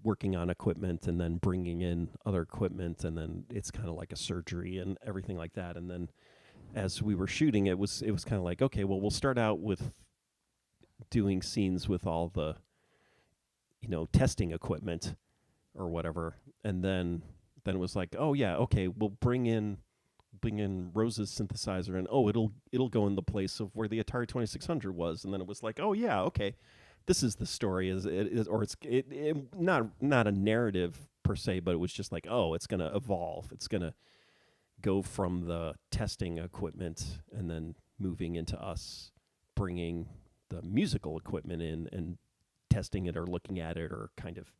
working on equipment and then bringing in other equipment. And then it's kind of like a surgery and everything like that. And then as we were shooting, it was kind of like, okay, well, we'll start out with doing scenes with all the, testing equipment or whatever, and then it was like, oh yeah, okay, we'll bring in Rose's synthesizer, and it'll go in the place of where the Atari 2600 was, and then it was like, oh yeah, okay, this is the story, not a narrative per se, but it was just like, oh, it's gonna evolve, it's gonna go from the testing equipment and then moving into us bringing the musical equipment in and testing it or looking at it or kind of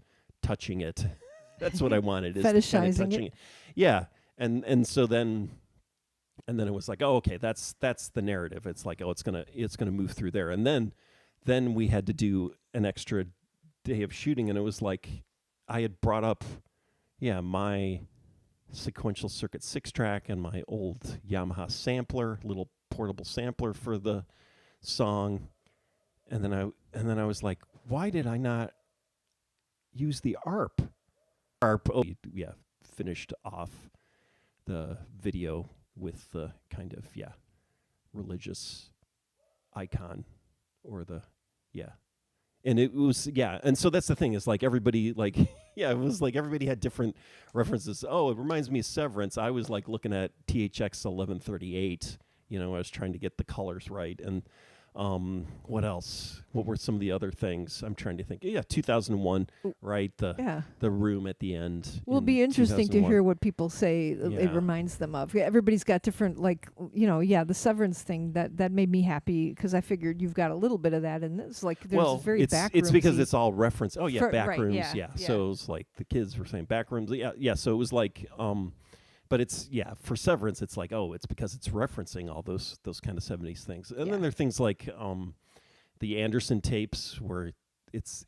touching it. That's what I wanted. Is fetishizing kind of touching it. Yeah. And so then it was like, oh, okay, that's the narrative. It's like, oh, it's gonna move through there. And then we had to do an extra day of shooting, and it was like I had brought up my sequential circuit 6-track and my old Yamaha sampler, little portable sampler for the song, and then I was like, why did I not use the ARP? Finished off the video with the kind of religious icon or and it was and so that's the thing, is like everybody it was like everybody had different references. Oh, it reminds me of Severance. I was like looking at THX 1138, I was trying to get the colors right, and What else? What were some of the other things? I'm trying to think. Yeah, 2001, right? The room at the end. Will be interesting to hear what people say it Yeah. reminds them of. Everybody's got different, the Severance thing, that made me happy because I figured you've got a little bit of that in this. Like, there's very backroomsy. It's because it's all reference. Oh, yeah, back right, rooms. yeah. So it was like the kids were saying back rooms. Yeah. So it was like, but it's, for Severance, it's like, it's because it's referencing all those kind of 70s things. And then there are things like the Anderson tapes where it's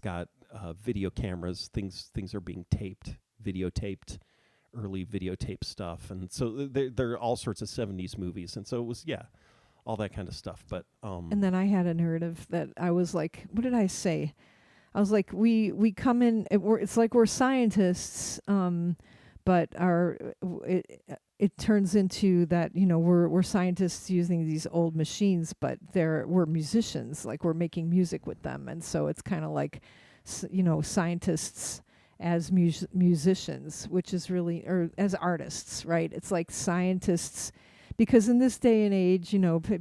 got video cameras. Things are being videotaped, early videotape stuff. And so there are all sorts of 70s movies. And so it was, all that kind of stuff. But and then I had a narrative that I was like, what did I say? I was like, we come in, it's like we're scientists, but it turns into that, we're scientists using these old machines, but we're musicians, like we're making music with them. And so it's kind of like, scientists as musicians, which is really, or as artists, right? It's like scientists, because in this day and age,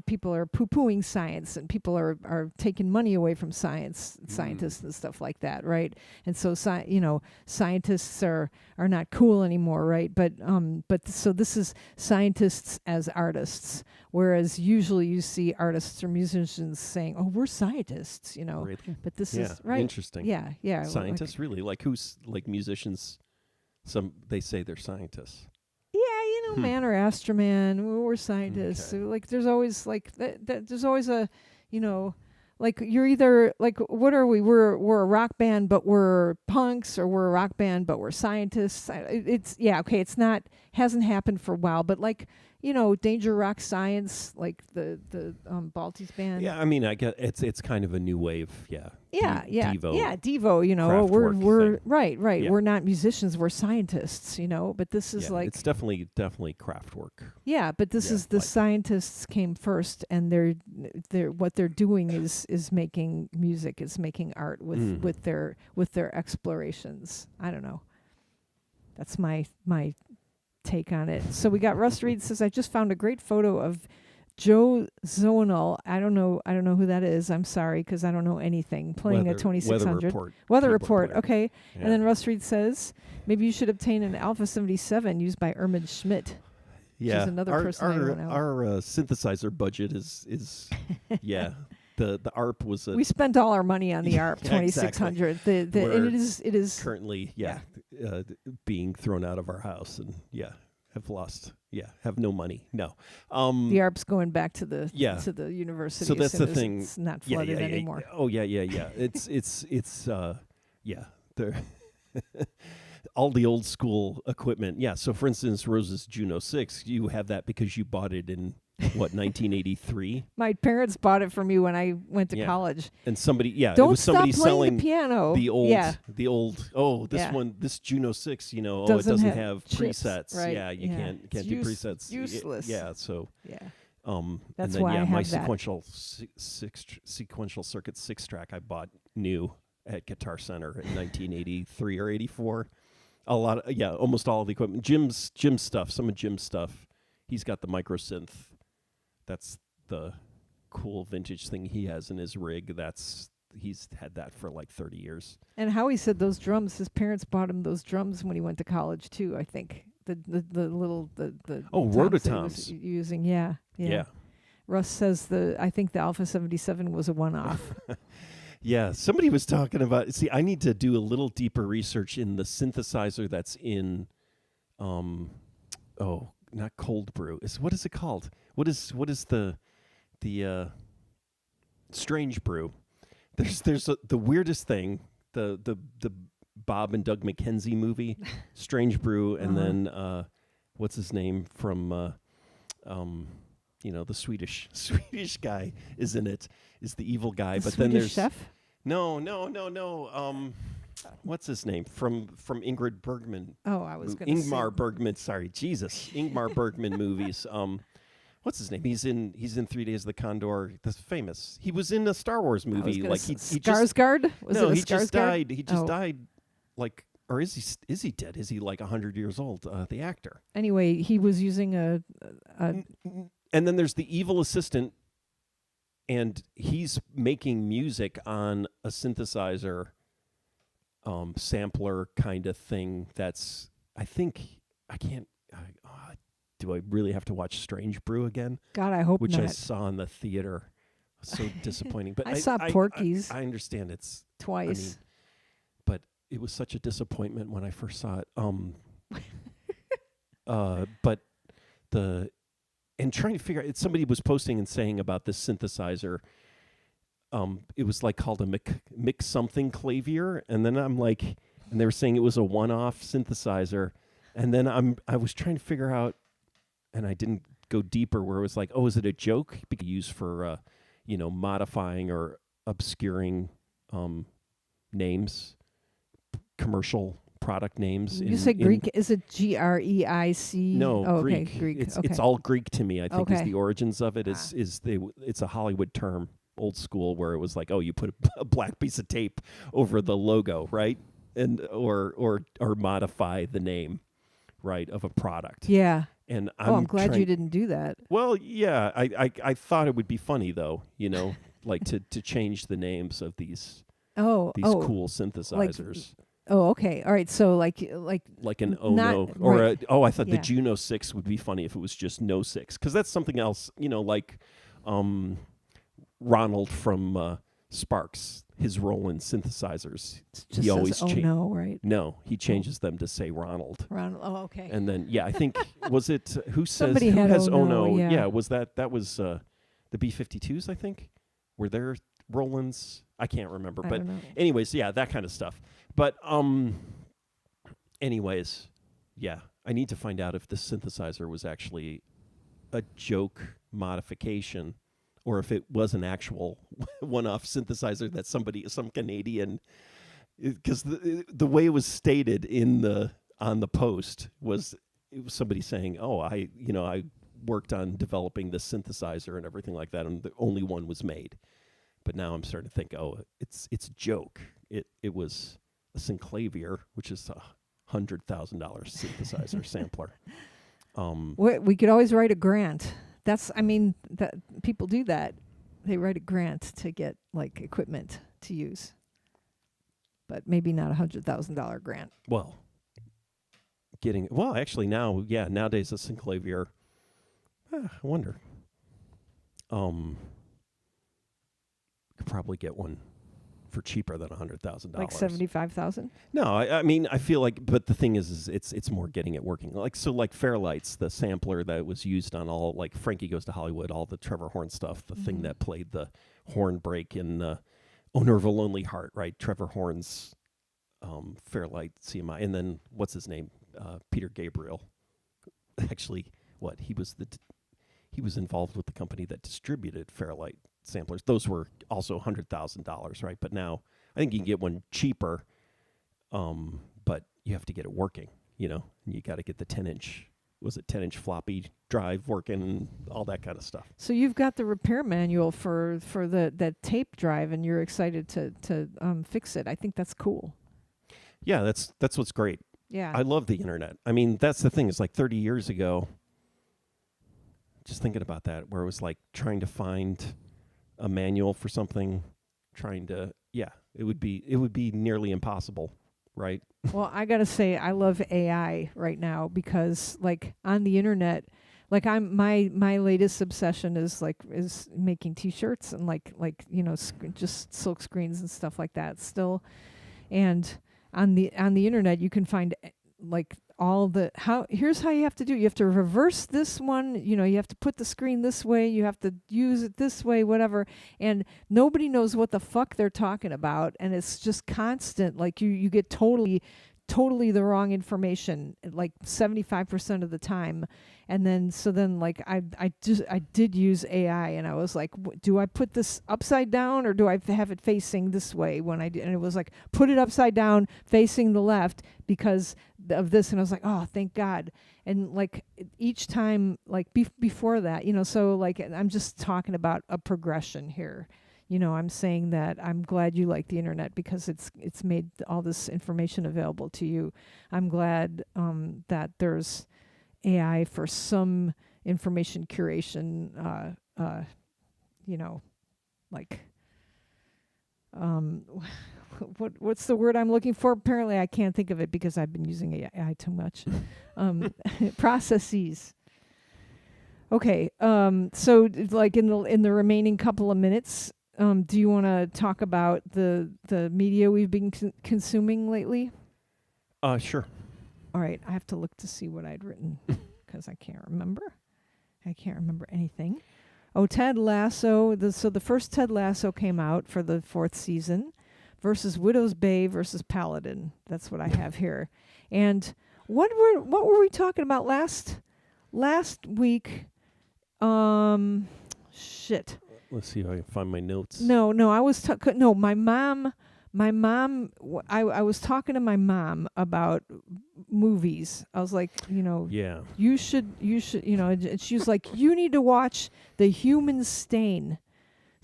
people are poo-pooing science, and people are taking money away from scientists and stuff like that, right? And so, scientists are not cool anymore, right? But so this is scientists as artists, whereas usually you see artists or musicians saying, "Oh, we're scientists," Really? But this is right. Interesting. Yeah. Scientists, really? Like who's like musicians? They say they're scientists. Man or Astroman, we're scientists. Okay. So, like, there's always there's always a, like you're either like, what are we? We're a rock band, but we're punks, or we're a rock band, but we're scientists. It's hasn't happened for a while, but like, Danger Rock Science, like the Balti's band. Yeah, I mean, I get it's kind of a new wave. Yeah. Devo. Yeah, Devo. We're thing. right. Yeah. We're not musicians. We're scientists. But this is like, it's definitely craft work. Yeah, but this is the scientists came first, and they're what they're doing is making music, is making art with their explorations. I don't know. That's my take on it. So we got Russ Reed says, I just found a great photo of Joe Zonal. I don't know who that is. I'm sorry, because I don't know anything. Playing a 2600 Weather Report. Okay. Yeah. And then Russ Reed says, maybe you should obtain an Alpha 77 used by Ermund Schmidt. Yeah, which is another person I don't know. Our synthesizer budget is The ARP was we spent all our money on the ARP 2600. Exactly. And it is currently being thrown out of our house, and have no money. No, the ARP's going back to the university. So that's the thing. It's not flooded anymore. Oh yeah. It's the all the old school equipment. Yeah. So for instance, Rose's Juno 6, you have that because you bought it in 1983. My parents bought it for me when I went to college. And somebody, don't it was somebody stop playing selling the piano. The old. Oh, this Juno 6, it doesn't have chips, presets. Right? Yeah, you can't do presets. Useless. So that's and then, why I my have sequential sequential circuit 6-track I bought new at Guitar Center in 1983 or 84. A lot of almost all of the equipment. Jim's stuff. Some of Jim's stuff. He's got the micro synth. That's the cool vintage thing he has in his rig. He's had that for like 30 years. And Howie said those drums, his parents bought him those drums when he went to college too, I think. The Rototoms using. Yeah. Russ says I think the Alpha 77 was a one-off. Yeah, somebody was talking about. See, I need to do a little deeper research in the synthesizer that's in, not cold brew. What is it called? What is the strange brew? There's the weirdest thing. The Bob and Doug McKenzie movie, Strange Brew, and then what's his name from the Swedish guy is in it. Is the evil guy, but then there's chef? No. What's his name from Ingrid Bergman? Oh, I was going to say Ingmar Bergman. Sorry, Jesus, Ingmar Bergman movies. What's his name? He's in 3 Days of the Condor. That's famous. He was in a Star Wars movie. Like he Skarsgård. He just died. He just died. Like, or is he dead? Is he like 100 years old? The actor. Anyway, he was using a. And then there's the evil assistant and he's making music on a synthesizer sampler kind of thing. That's, I think, I can't, do I really have to watch Strange Brew again? God, I hope which not. I saw in the theater. So disappointing. But I saw Porky's I understand it's twice. I mean, but it was such a disappointment when I first saw it. But trying to figure out, somebody was posting and saying about this synthesizer. It was like called a mix something clavier, and then I'm like, and they were saying it was a one-off synthesizer, and then I was trying to figure out, and I didn't go deeper, where it was like, oh, is it a joke used for modifying or obscuring names, commercial product names. You say Greek? Is it Greic? No, Greek. Okay, Greek. It's all Greek to me. I think is Okay. the origins of it. It's a Hollywood term, old school, where it was like, oh, you put a black piece of tape over the logo, right, and or modify the name, right, of a product. Yeah. And I'm glad you didn't do that. Well, yeah, I thought it would be funny though, like to change the names of these cool synthesizers. Okay. All right. So like an not, or right. I thought Yeah. the Juno 6 would be funny if it was just No 6, because that's something else, like Ronald from Sparks, his Roland synthesizers. Just he always says, no, right? No, he changes them to say Ronald. Ronald. Oh, okay. And then I think was it who says Somebody who had has Oh No, yeah. yeah. Was that was the B-52s, I think? Were there Rolands? I can't remember. I But don't know. anyways, yeah, that kind of stuff. But anyways, yeah, I need to find out if this synthesizer was actually a joke modification or if it was an actual one-off synthesizer that some Canadian, because the way it was stated on the post was, it was somebody saying, "Oh, I worked on developing this synthesizer and everything like that, and the only one was made." But now I'm starting to think, oh, it's a joke. It was a synclavier, which is a $100,000 synthesizer sampler. We could always write a grant. That people do that. They write a grant to get like equipment to use, but maybe not $100,000 grant. Well, actually nowadays a synclavier, I wonder. Could probably get one for cheaper than $100,000. Like $75,000. No, I mean, I feel like, but the thing is it's more getting it working. Like Fairlight's the sampler that was used on all, like Frankie Goes to Hollywood, all the Trevor Horn stuff, the thing that played the horn break in Owner of a Lonely Heart, right? Trevor Horn's Fairlight CMI, and then what's his name? Peter Gabriel. Actually, he was involved with the company that distributed Fairlight samplers. Those were also $100,000, right? But now I think you can get one cheaper, but you have to get it working, and you got to get the 10-inch floppy drive working and all that kind of stuff. So you've got the repair manual for that tape drive, and you're excited to fix it. I think that's cool. Yeah, that's what's great. Yeah, I love the internet. I mean, that's the thing. It's like 30 years ago. Just thinking about that, where it was like trying to find a manual for something, it would be nearly impossible, right? Well, I gotta say, I love AI right now because, like, on the internet, like my latest obsession is making T-shirts and just silk screens and stuff like that. Still, and on the internet, you can find like here's how you have to do it. You have to reverse this one, you have to put the screen this way, you have to use it this way, whatever, and nobody knows what the fuck they're talking about, and it's just constant, like you get totally the wrong information like 75% of the time. And then I did use AI, and I was like, do I put this upside down or do I have it facing this way when I did? And it was like, put it upside down facing the left because of this. And I was like, oh, thank God. And like each time, like before that, so like I'm just talking about a progression here. I'm saying that I'm glad you like the internet because it's made all this information available to you. I'm glad that there's AI for some information curation, like what's the word I'm looking for? Apparently I can't think of it because I've been using AI too much. Processes. Okay. So like in the remaining couple of minutes, do you want to talk about the media we've been consuming lately? Sure. All right. I have to look to see what I'd written because I can't remember. I can't remember anything. Oh, Ted Lasso. So the first Ted Lasso came out for the 4th season versus Widow's Bay versus Paladin. That's what I have here. And what were we talking about last week? Shit. Let's see if I can find my notes. No, I was my mom. I was talking to my mom about movies. I was like, Yeah. you should, and she was like, you need to watch The Human Stain.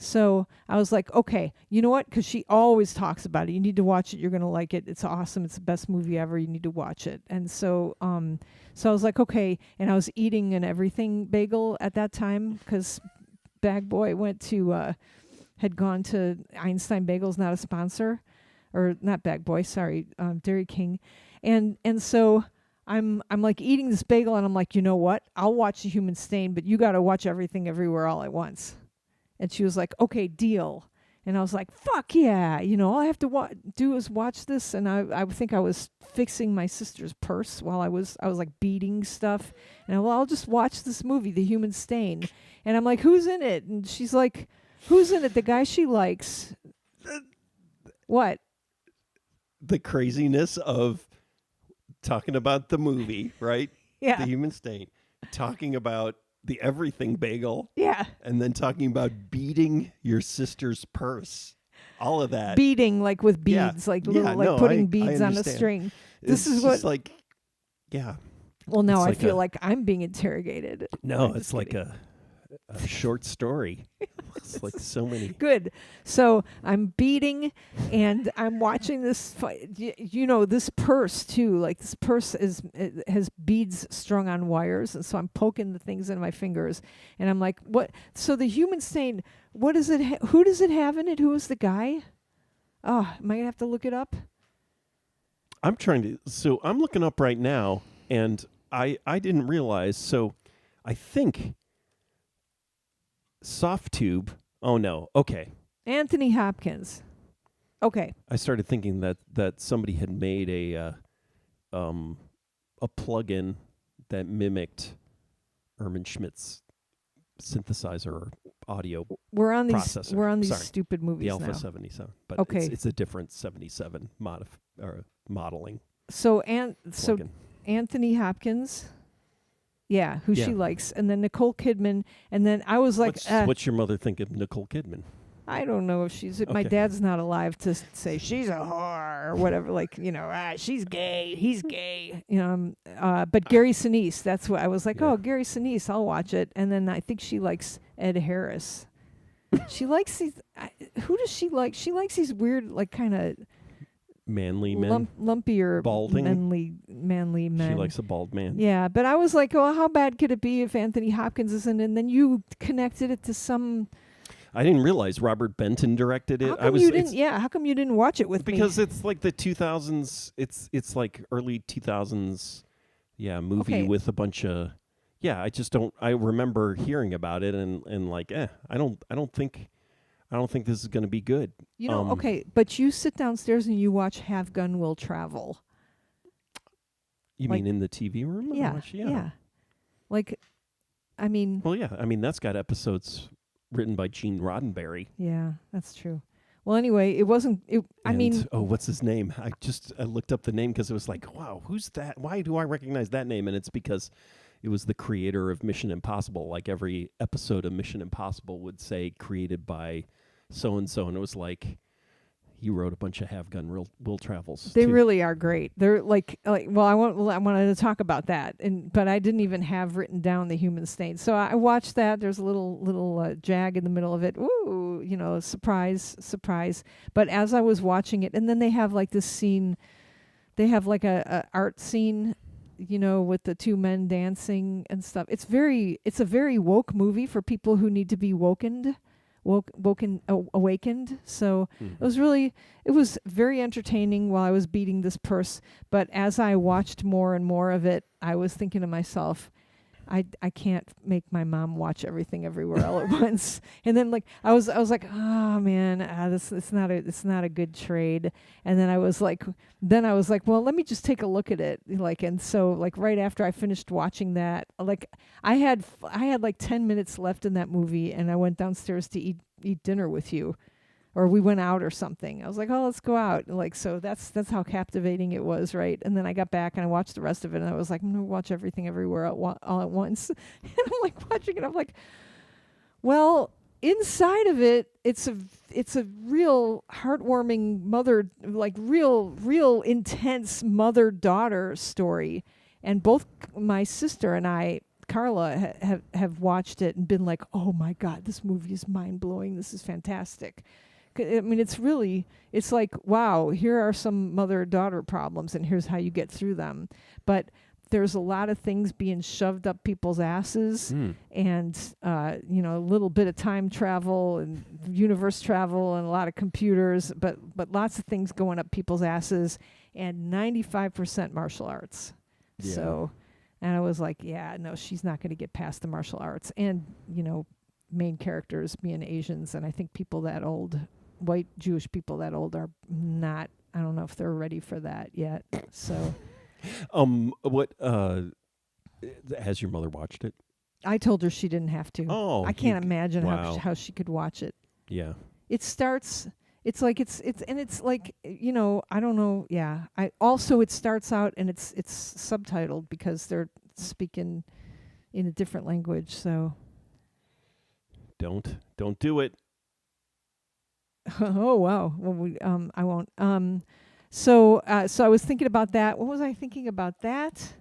So I was like, okay, you know what? Because she always talks about it. You need to watch it. You're going to like it. It's awesome. It's the best movie ever. You need to watch it. And so I was like, okay. And I was eating an everything bagel at that time because Bag Boy had gone to Einstein Bagels, not a sponsor, or not Bag Boy, sorry, Dairy King. And so I'm like eating this bagel and I'm like, you know what? I'll watch The Human Stain, but you got to watch Everything Everywhere All at Once. And she was like, okay, deal. And I was like, fuck yeah. All I have to do is watch this. And I think I was fixing my sister's purse while I was like beating stuff. And I'll just watch this movie, The Human Stain. And I'm like, who's in it? And she's like, who's in it? The guy she likes. What? The craziness of talking about the movie, right? Yeah. The Human Stain. Talking about the Everything Bagel. Yeah. And then talking about beating your sister's purse. All of that. Beating, like with beads, putting beads on a string. This is what, like, yeah. Well, now I feel like I'm being interrogated. No, it's like a short story. It's like so many. Good. So I'm beating and I'm watching this fight. This purse too. Like this purse has beads strung on wires, and so I'm poking the things in my fingers, and I'm like, "What?" So The Human Stain. What is it? Who does it have in it? Who is the guy? Oh, am I gonna have to look it up? I'm looking up right now, and I didn't realize. So I think Soft Tube. Oh no. Okay. Anthony Hopkins. Okay. I started thinking that somebody had made a plugin that mimicked Erwin Schmidt's synthesizer or audio. We're on these processor. stupid movies the Alpha now. 77, but okay. it's a different 77 modeling. So plugin. Anthony Hopkins. Yeah, who she likes. And then Nicole Kidman. And then I was like... What's your mother think of Nicole Kidman? I don't know if she's... Okay. My dad's not alive to say she's a whore or whatever. Like, she's gay. He's gay. But Gary Sinise, that's what I was like, oh, Gary Sinise, I'll watch it. And then I think she likes Ed Harris. She likes these... who does she like? She likes these weird, like, kind of... Manly men, lumpier, balding, manly men. She likes a bald man. Yeah, but I was like, well, how bad could it be if Anthony Hopkins isn't? And then you connected it to some. I didn't realize Robert Benton directed it. How come you didn't watch it with me? Because it's like the 2000s. It's like early 2000s. Yeah, movie with a bunch of. Yeah, I just don't. I remember hearing about it and like, I don't think this is going to be good. Okay, but you sit downstairs and you watch Have Gun Will Travel. You mean in the TV room? Yeah. Like, I mean... Well, yeah. I mean, that's got episodes written by Gene Roddenberry. Yeah, that's true. Well, anyway, it wasn't... Oh, what's his name? I looked up the name because it was like, wow, who's that? Why do I recognize that name? And it's because it was the creator of Mission Impossible. Like every episode of Mission Impossible would say created by so-and-so, and it was like he wrote a bunch of Have Gun Will Travels. They too. really are great. They're like well, I wanted to talk about that, but I didn't even have written down The Human Stain. So I watched that. There's a little jag in the middle of it. Ooh, surprise. But as I was watching it, and then they have like this scene, they have like a art scene, with the two men dancing and stuff. It's a very woke movie for people who need to be wokened. awakened. So it was very entertaining while I was beating this purse. But as I watched more and more of it, I was thinking to myself, I can't make my mom watch everything everywhere all at once. And then like I was like, oh man, it's not a good trade. And then I was like, well, let me just take a look at it. Like, and so like right after I finished watching that, like I had like 10 minutes left in that movie, and I went downstairs to eat dinner with you. Or we went out or something. I was like, oh, let's go out. Like, so that's how captivating it was, right? And then I got back and I watched the rest of it, and I was like, I'm going to watch everything everywhere all at once. And I'm like watching it. I'm like, well, inside of it, it's a real heartwarming mother, like real intense mother-daughter story. And both my sister and I, Carla, have watched it and been like, oh my God, this movie is mind-blowing. This is fantastic. I mean, it's like, wow, here are some mother-daughter problems, and here's how you get through them. But there's a lot of things being shoved up people's asses, and, a little bit of time travel and universe travel and a lot of computers, but lots of things going up people's asses, and 95% martial arts. Yeah. So, and I was like, yeah, no, she's not going to get past the martial arts. And, main characters being Asians, and I think people that old, white Jewish people that old, are not, I don't know if they're ready for that yet. So what has your mother watched it? I told her she didn't have to. Oh, I can't imagine wow. how she could watch it. Yeah. It starts, it's like it's like, I don't know, yeah. It starts out and it's subtitled because they're speaking in a different language, so Don't do it. Oh wow. Well, I won't. So I was thinking about that. What was I thinking about that?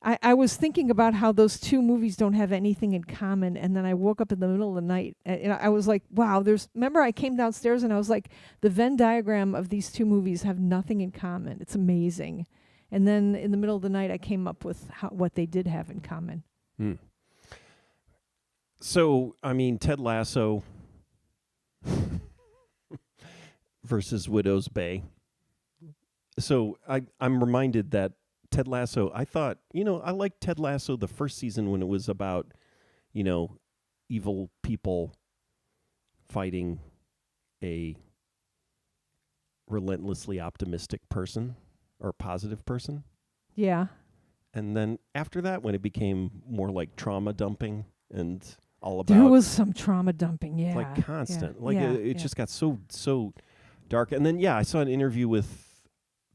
I was thinking about how those two movies don't have anything in common, and then I woke up in the middle of the night, and I was like, wow, remember I came downstairs and I was like, the Venn diagram of these two movies have nothing in common. It's amazing. And then in the middle of the night I came up with what they did have in common. So, I mean, Ted Lasso versus Widow's Bay. So I'm reminded that Ted Lasso, I thought, I liked Ted Lasso the first season when it was about, evil people fighting a relentlessly optimistic person or positive person. Yeah. And then after that, when it became more like trauma dumping and all about... There was some trauma dumping, yeah. Like constant. Yeah. Like it just got so dark. And then, I saw an interview with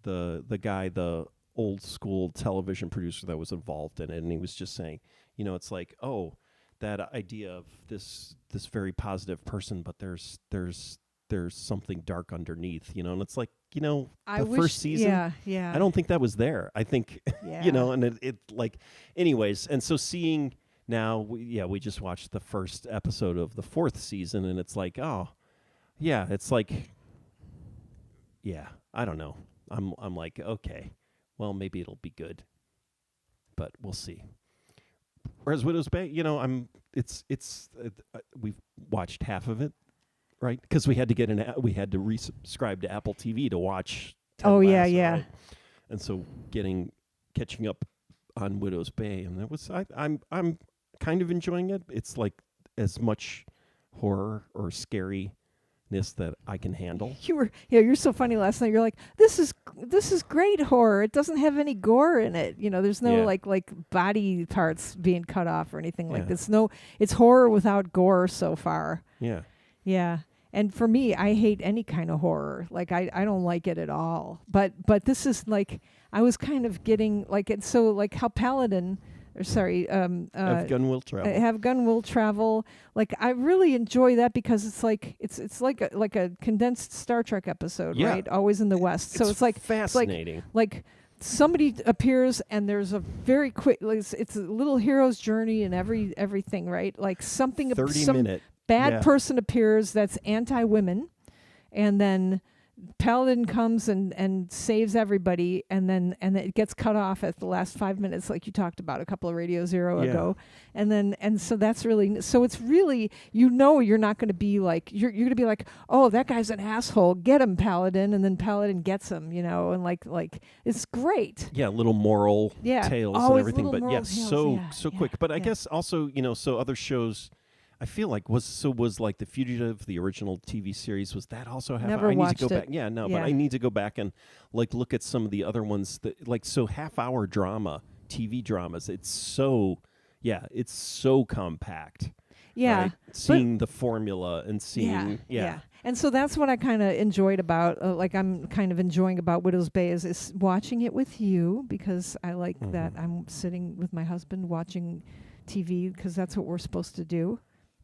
the guy, the old school television producer that was involved in it, and he was just saying, it's like, oh, that idea of this very positive person, but there's something dark underneath, and it's like, first season, yeah. I don't think that was there. I think, and it like, anyways, and so seeing now, we just watched the first episode of the 4th season, and it's like, oh, yeah, it's like, yeah, I don't know. I'm like, okay, well, maybe it'll be good, but we'll see. Whereas Widow's Bay, we've watched half of it, right? Because we had to we had to resubscribe to Apple TV to watch Ted Lasso, yeah. right? And so catching up on Widow's Bay, and that was I'm kind of enjoying it. It's like as much horror or scariness that I can handle. You're so funny. Last night you're like, this is great horror. It doesn't have any gore in it. There's no like body parts being cut off or anything like this. No, it's horror without gore so far. Yeah. Yeah. And for me, I hate any kind of horror. Like I don't like it at all. But this is like, I was kind of getting like it. So like how Paladin, Have Gun Will Travel. Have Gun Will Travel. Like I really enjoy that because it's like it's like a condensed Star Trek episode, right? Always in the West. So it's like fascinating. It's like somebody appears and there's a very quick. It's a little hero's journey and everything, right? Like something. 30-minute. Bad person appears that's anti-women, and then Paladin comes and saves everybody, and then it gets cut off at the last 5 minutes, like you talked about a couple of RadioZero ago, and so that's really, so it's really, you're not going to be like, you're going to be like, oh, that guy's an asshole, get him, Paladin, and then Paladin gets him, and like it's great. Yeah, little moral tales and everything, but so quick. But I guess also, so other shows, I feel like was like The Fugitive, the original TV series, was that also half Never hour? I need to go watched back. Yeah, no, but I need to go back and like look at some of the other ones that like, so half-hour drama, TV dramas. It's so compact. Yeah. Right? Seeing the formula and seeing And so that's what I kind of enjoyed about, like I'm kind of enjoying about Widow's Bay is watching it with you, because I like that I'm sitting with my husband watching TV, because that's what we're supposed to do,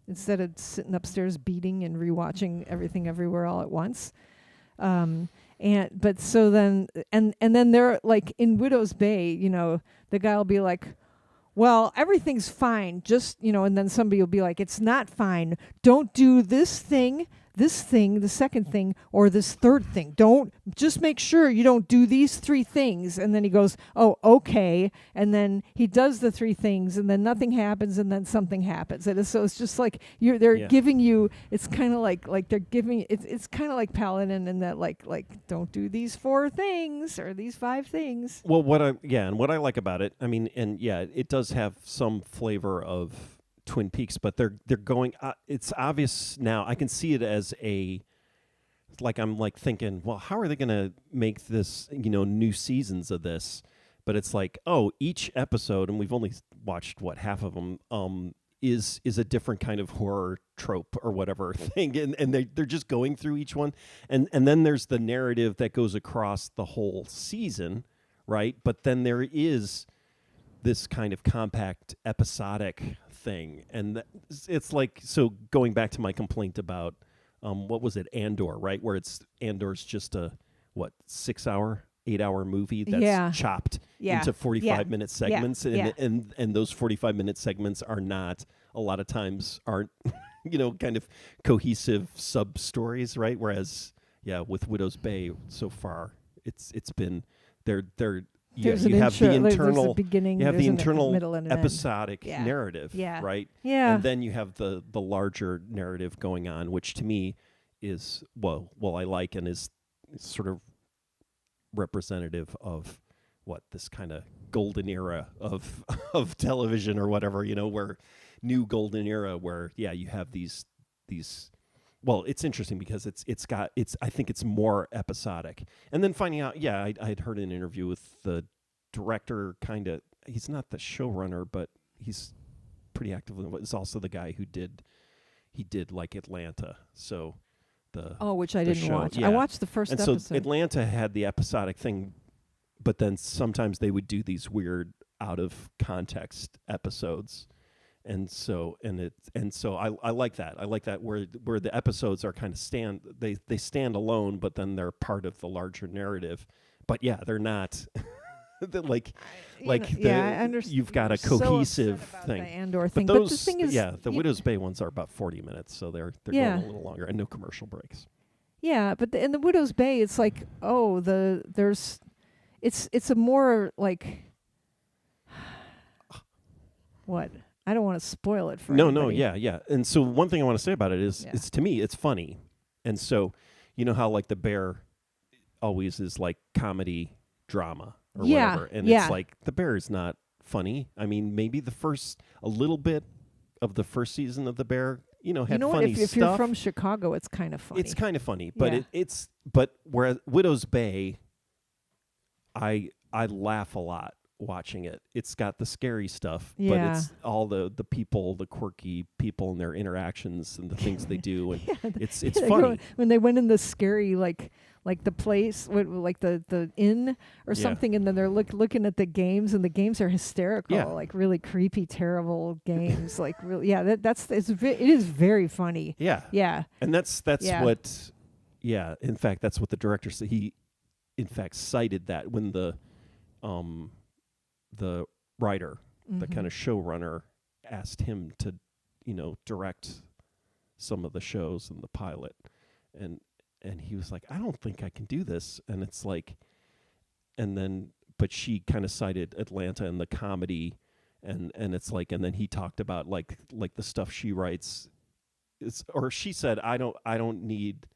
instead of sitting upstairs beating and rewatching Everything Everywhere All at Once. But so then, and then they're like in Widow's Bay, the guy will be like, well, everything's fine, just, and then somebody will be like, it's not fine. Don't do this thing, the second thing, or this third thing. Don't, just make sure you don't do these 3 things. And then he goes, oh, okay. And then he does the 3 things, and then nothing happens, and then something happens. And so it's just like they're giving you, it's kind of like they're giving, it's kind of like Paladin, in that like don't do these 4 things or these 5 things. Well, what I like about it, I mean, and it does have some flavor of Twin Peaks, but they're going, it's obvious now. I can see it as I'm like thinking, well, how are they going to make this, new seasons of this? But it's like, oh, each episode, and we've only watched half of them, is a different kind of horror trope or whatever thing, and they're just going through each one, and then there's the narrative that goes across the whole season, right? But then there is this kind of compact episodic thing, and it's like, so going back to my complaint about what was it, Andor, right, where Andor's just a 8-hour movie that's chopped into 45-minute segments, and those 45-minute segments are not, a lot of times aren't kind of cohesive sub stories, right? Whereas with Widow's Bay so far, it's been they're you have the internal beginning, you have the internal episodic narrative, right? Yeah. And then you have the larger narrative going on, which to me is I like, and is sort of representative of this kind of golden era of television or whatever, where new golden era where you have these. Well, it's interesting because I think it's more episodic. And then finding out, I'd heard an interview with the director, he's not the showrunner, but he's pretty actively, it's also the guy who did like Atlanta. So which I didn't watch. Yeah. I watched the first episode. So Atlanta had the episodic thing, but then sometimes they would do these weird out of context episodes. And so I like that. I like that where the episodes are kind of they stand alone, but then they're part of the larger narrative. But they're not I understand. You've got a cohesive thing. The Andor thing. But those, the thing is, the Widow's Bay ones are about 40 minutes, so they're going a little longer, and no commercial breaks. Yeah, but in the Widow's Bay, it's like, it's a more like what? I don't want to spoil it for anybody. No, And so one thing I want to say about it is, it's, to me, it's funny. And so, how like The Bear always is like comedy drama or whatever. And it's like, The Bear is not funny. I mean, maybe a little bit of the first season of The Bear, had funny stuff. If you're from Chicago, it's kind of funny. It's kind of funny, but but whereas Widow's Bay, I laugh a lot watching it. It's got the scary stuff, but it's all the people, the quirky people and their interactions and the things they do, and it's funny. When they went in the scary like the place, like the inn or something, and then they're looking at the games, and the games are hysterical, like really creepy, terrible games, like really, it is very funny. And that's what, in fact, that's what the director said. He, in fact, cited that when the writer, the kind of showrunner, asked him to, direct some of the shows in the pilot, and and he was like, I don't think I can do this. And it's like, and then, but she kind of cited Atlanta and the comedy, and it's like, and then he talked about like the stuff she writes, or she said, I don't need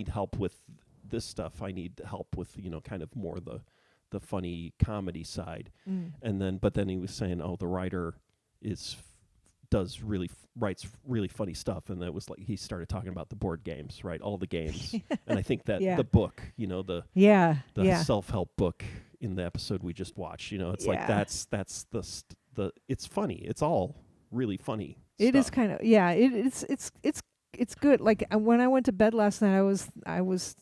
help with this stuff. I need help with, kind of more the funny comedy side. And then, but then he was saying, oh, the writer writes really funny stuff. And that was like, he started talking about the board games, right? All the games. And I think that the book, the self-help book in the episode we just watched, it's like, that's the it's funny. It's all really funny. It stuff. is kind of, it's good. Like when I went to bed last night, I was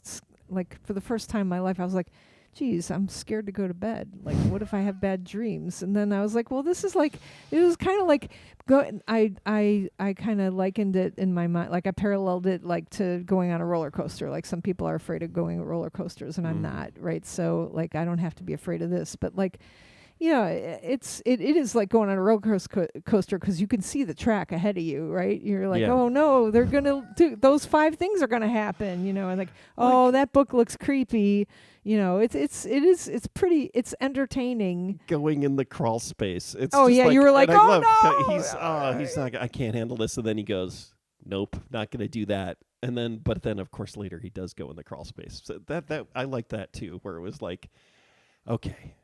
like, for the first time in my life, I was like, geez, I'm scared to go to bed. Like, what if I have bad dreams? And then I was like, well, this is like, it was kind of like, I kind of likened it in my mind, like I paralleled it like to going on a roller coaster. Like some people are afraid of going on roller coasters, and I'm not, right? So like, I don't have to be afraid of this, but like, it is like going on a roller coaster because you can see the track ahead of you, right? You're like, oh no, they're gonna do those 5 things are gonna happen, and like, oh, that book looks creepy, it's pretty, it's entertaining. Going in the crawl space. It's oh just yeah, like, you were like, oh no, he's not. I can't handle this, and then he goes, nope, not gonna do that. And then, but then of course later he does go in the crawl space. So that I like that too, where it was like, okay.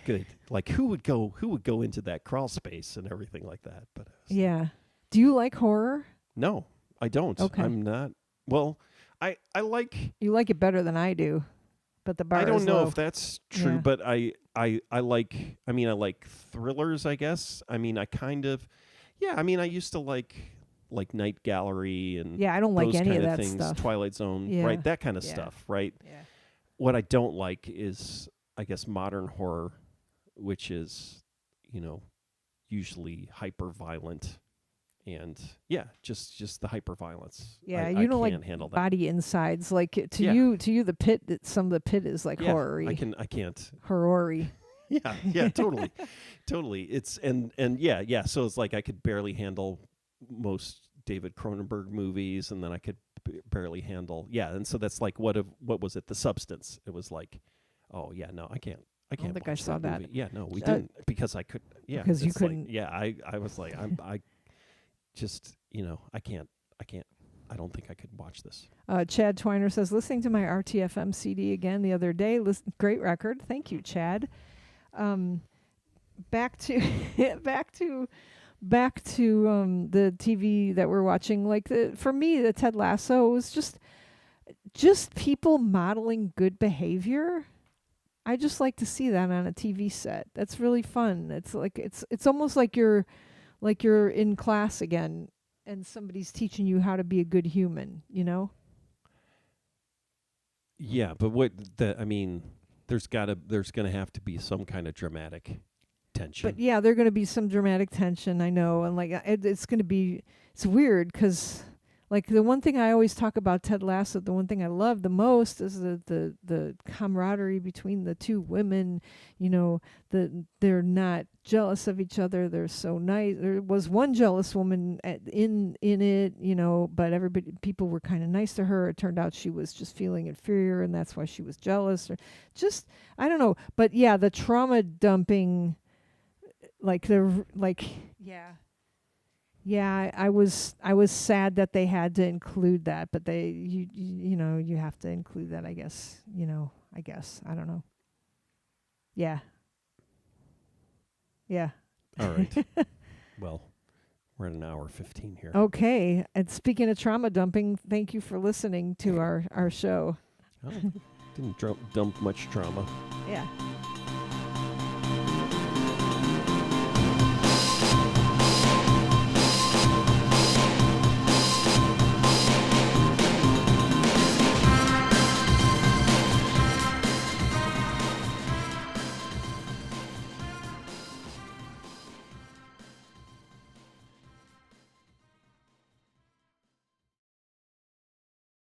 Good. Like who would go into that crawl space and everything like that? But yeah. Do you like horror? No, I don't. Okay. I'm not. Well, I like. You like it better than I do, but the bar. I don't is know low. if that's true, but I like. I mean, I like thrillers. I guess. I mean, I kind of. Yeah. I mean, I used to like Night Gallery and I don't like those any kind of that things, stuff. Twilight Zone, right? That kind of stuff, right? Yeah. What I don't like is, I guess, modern horror, which is, usually hyper violent, and just the hyper violence. Yeah, I you don't can't like handle that. body insides. Like to you, the pit. Some of the pit is like horror-y. I can't. Horror-y. Yeah, totally. It's and So it's like I could barely handle most David Cronenberg movies, and then I could barely handle. Yeah, and so that's like what was it? The Substance. It was like. Oh yeah, no, I can't. I don't think I saw that. that. Yeah, no, we didn't because I could. Yeah, because you couldn't. Like, I was like, I just, I can't. I don't think I could watch this. Chad Twiner says, listening to my RTFM CD again the other day. Great record. Thank you, Chad. Back to the TV that we're watching. Like for me, the Ted Lasso was just people modeling good behavior. I just like to see that on a TV set. That's really fun. It's like it's almost like you're in class again, and somebody's teaching you how to be a good human. Yeah, but there's gonna have to be some kind of dramatic tension. But yeah, there's gonna be some dramatic tension. I know, and like it's weird because. Like the one thing I always talk about Ted Lasso, the one thing I love the most is the camaraderie between the two women. They're not jealous of each other. They're so nice. There was one jealous woman in it, but people were kind of nice to her. It turned out she was just feeling inferior, and that's why she was jealous. Or just I don't know. But yeah, the trauma dumping, Yeah, I was sad that they had to include that, but you have to include that, I guess. I don't know. Yeah. Yeah. All right. Well, we're at an hour 15 here. Okay. And speaking of trauma dumping, thank you for listening to our show. Oh, didn't dump much trauma. Yeah.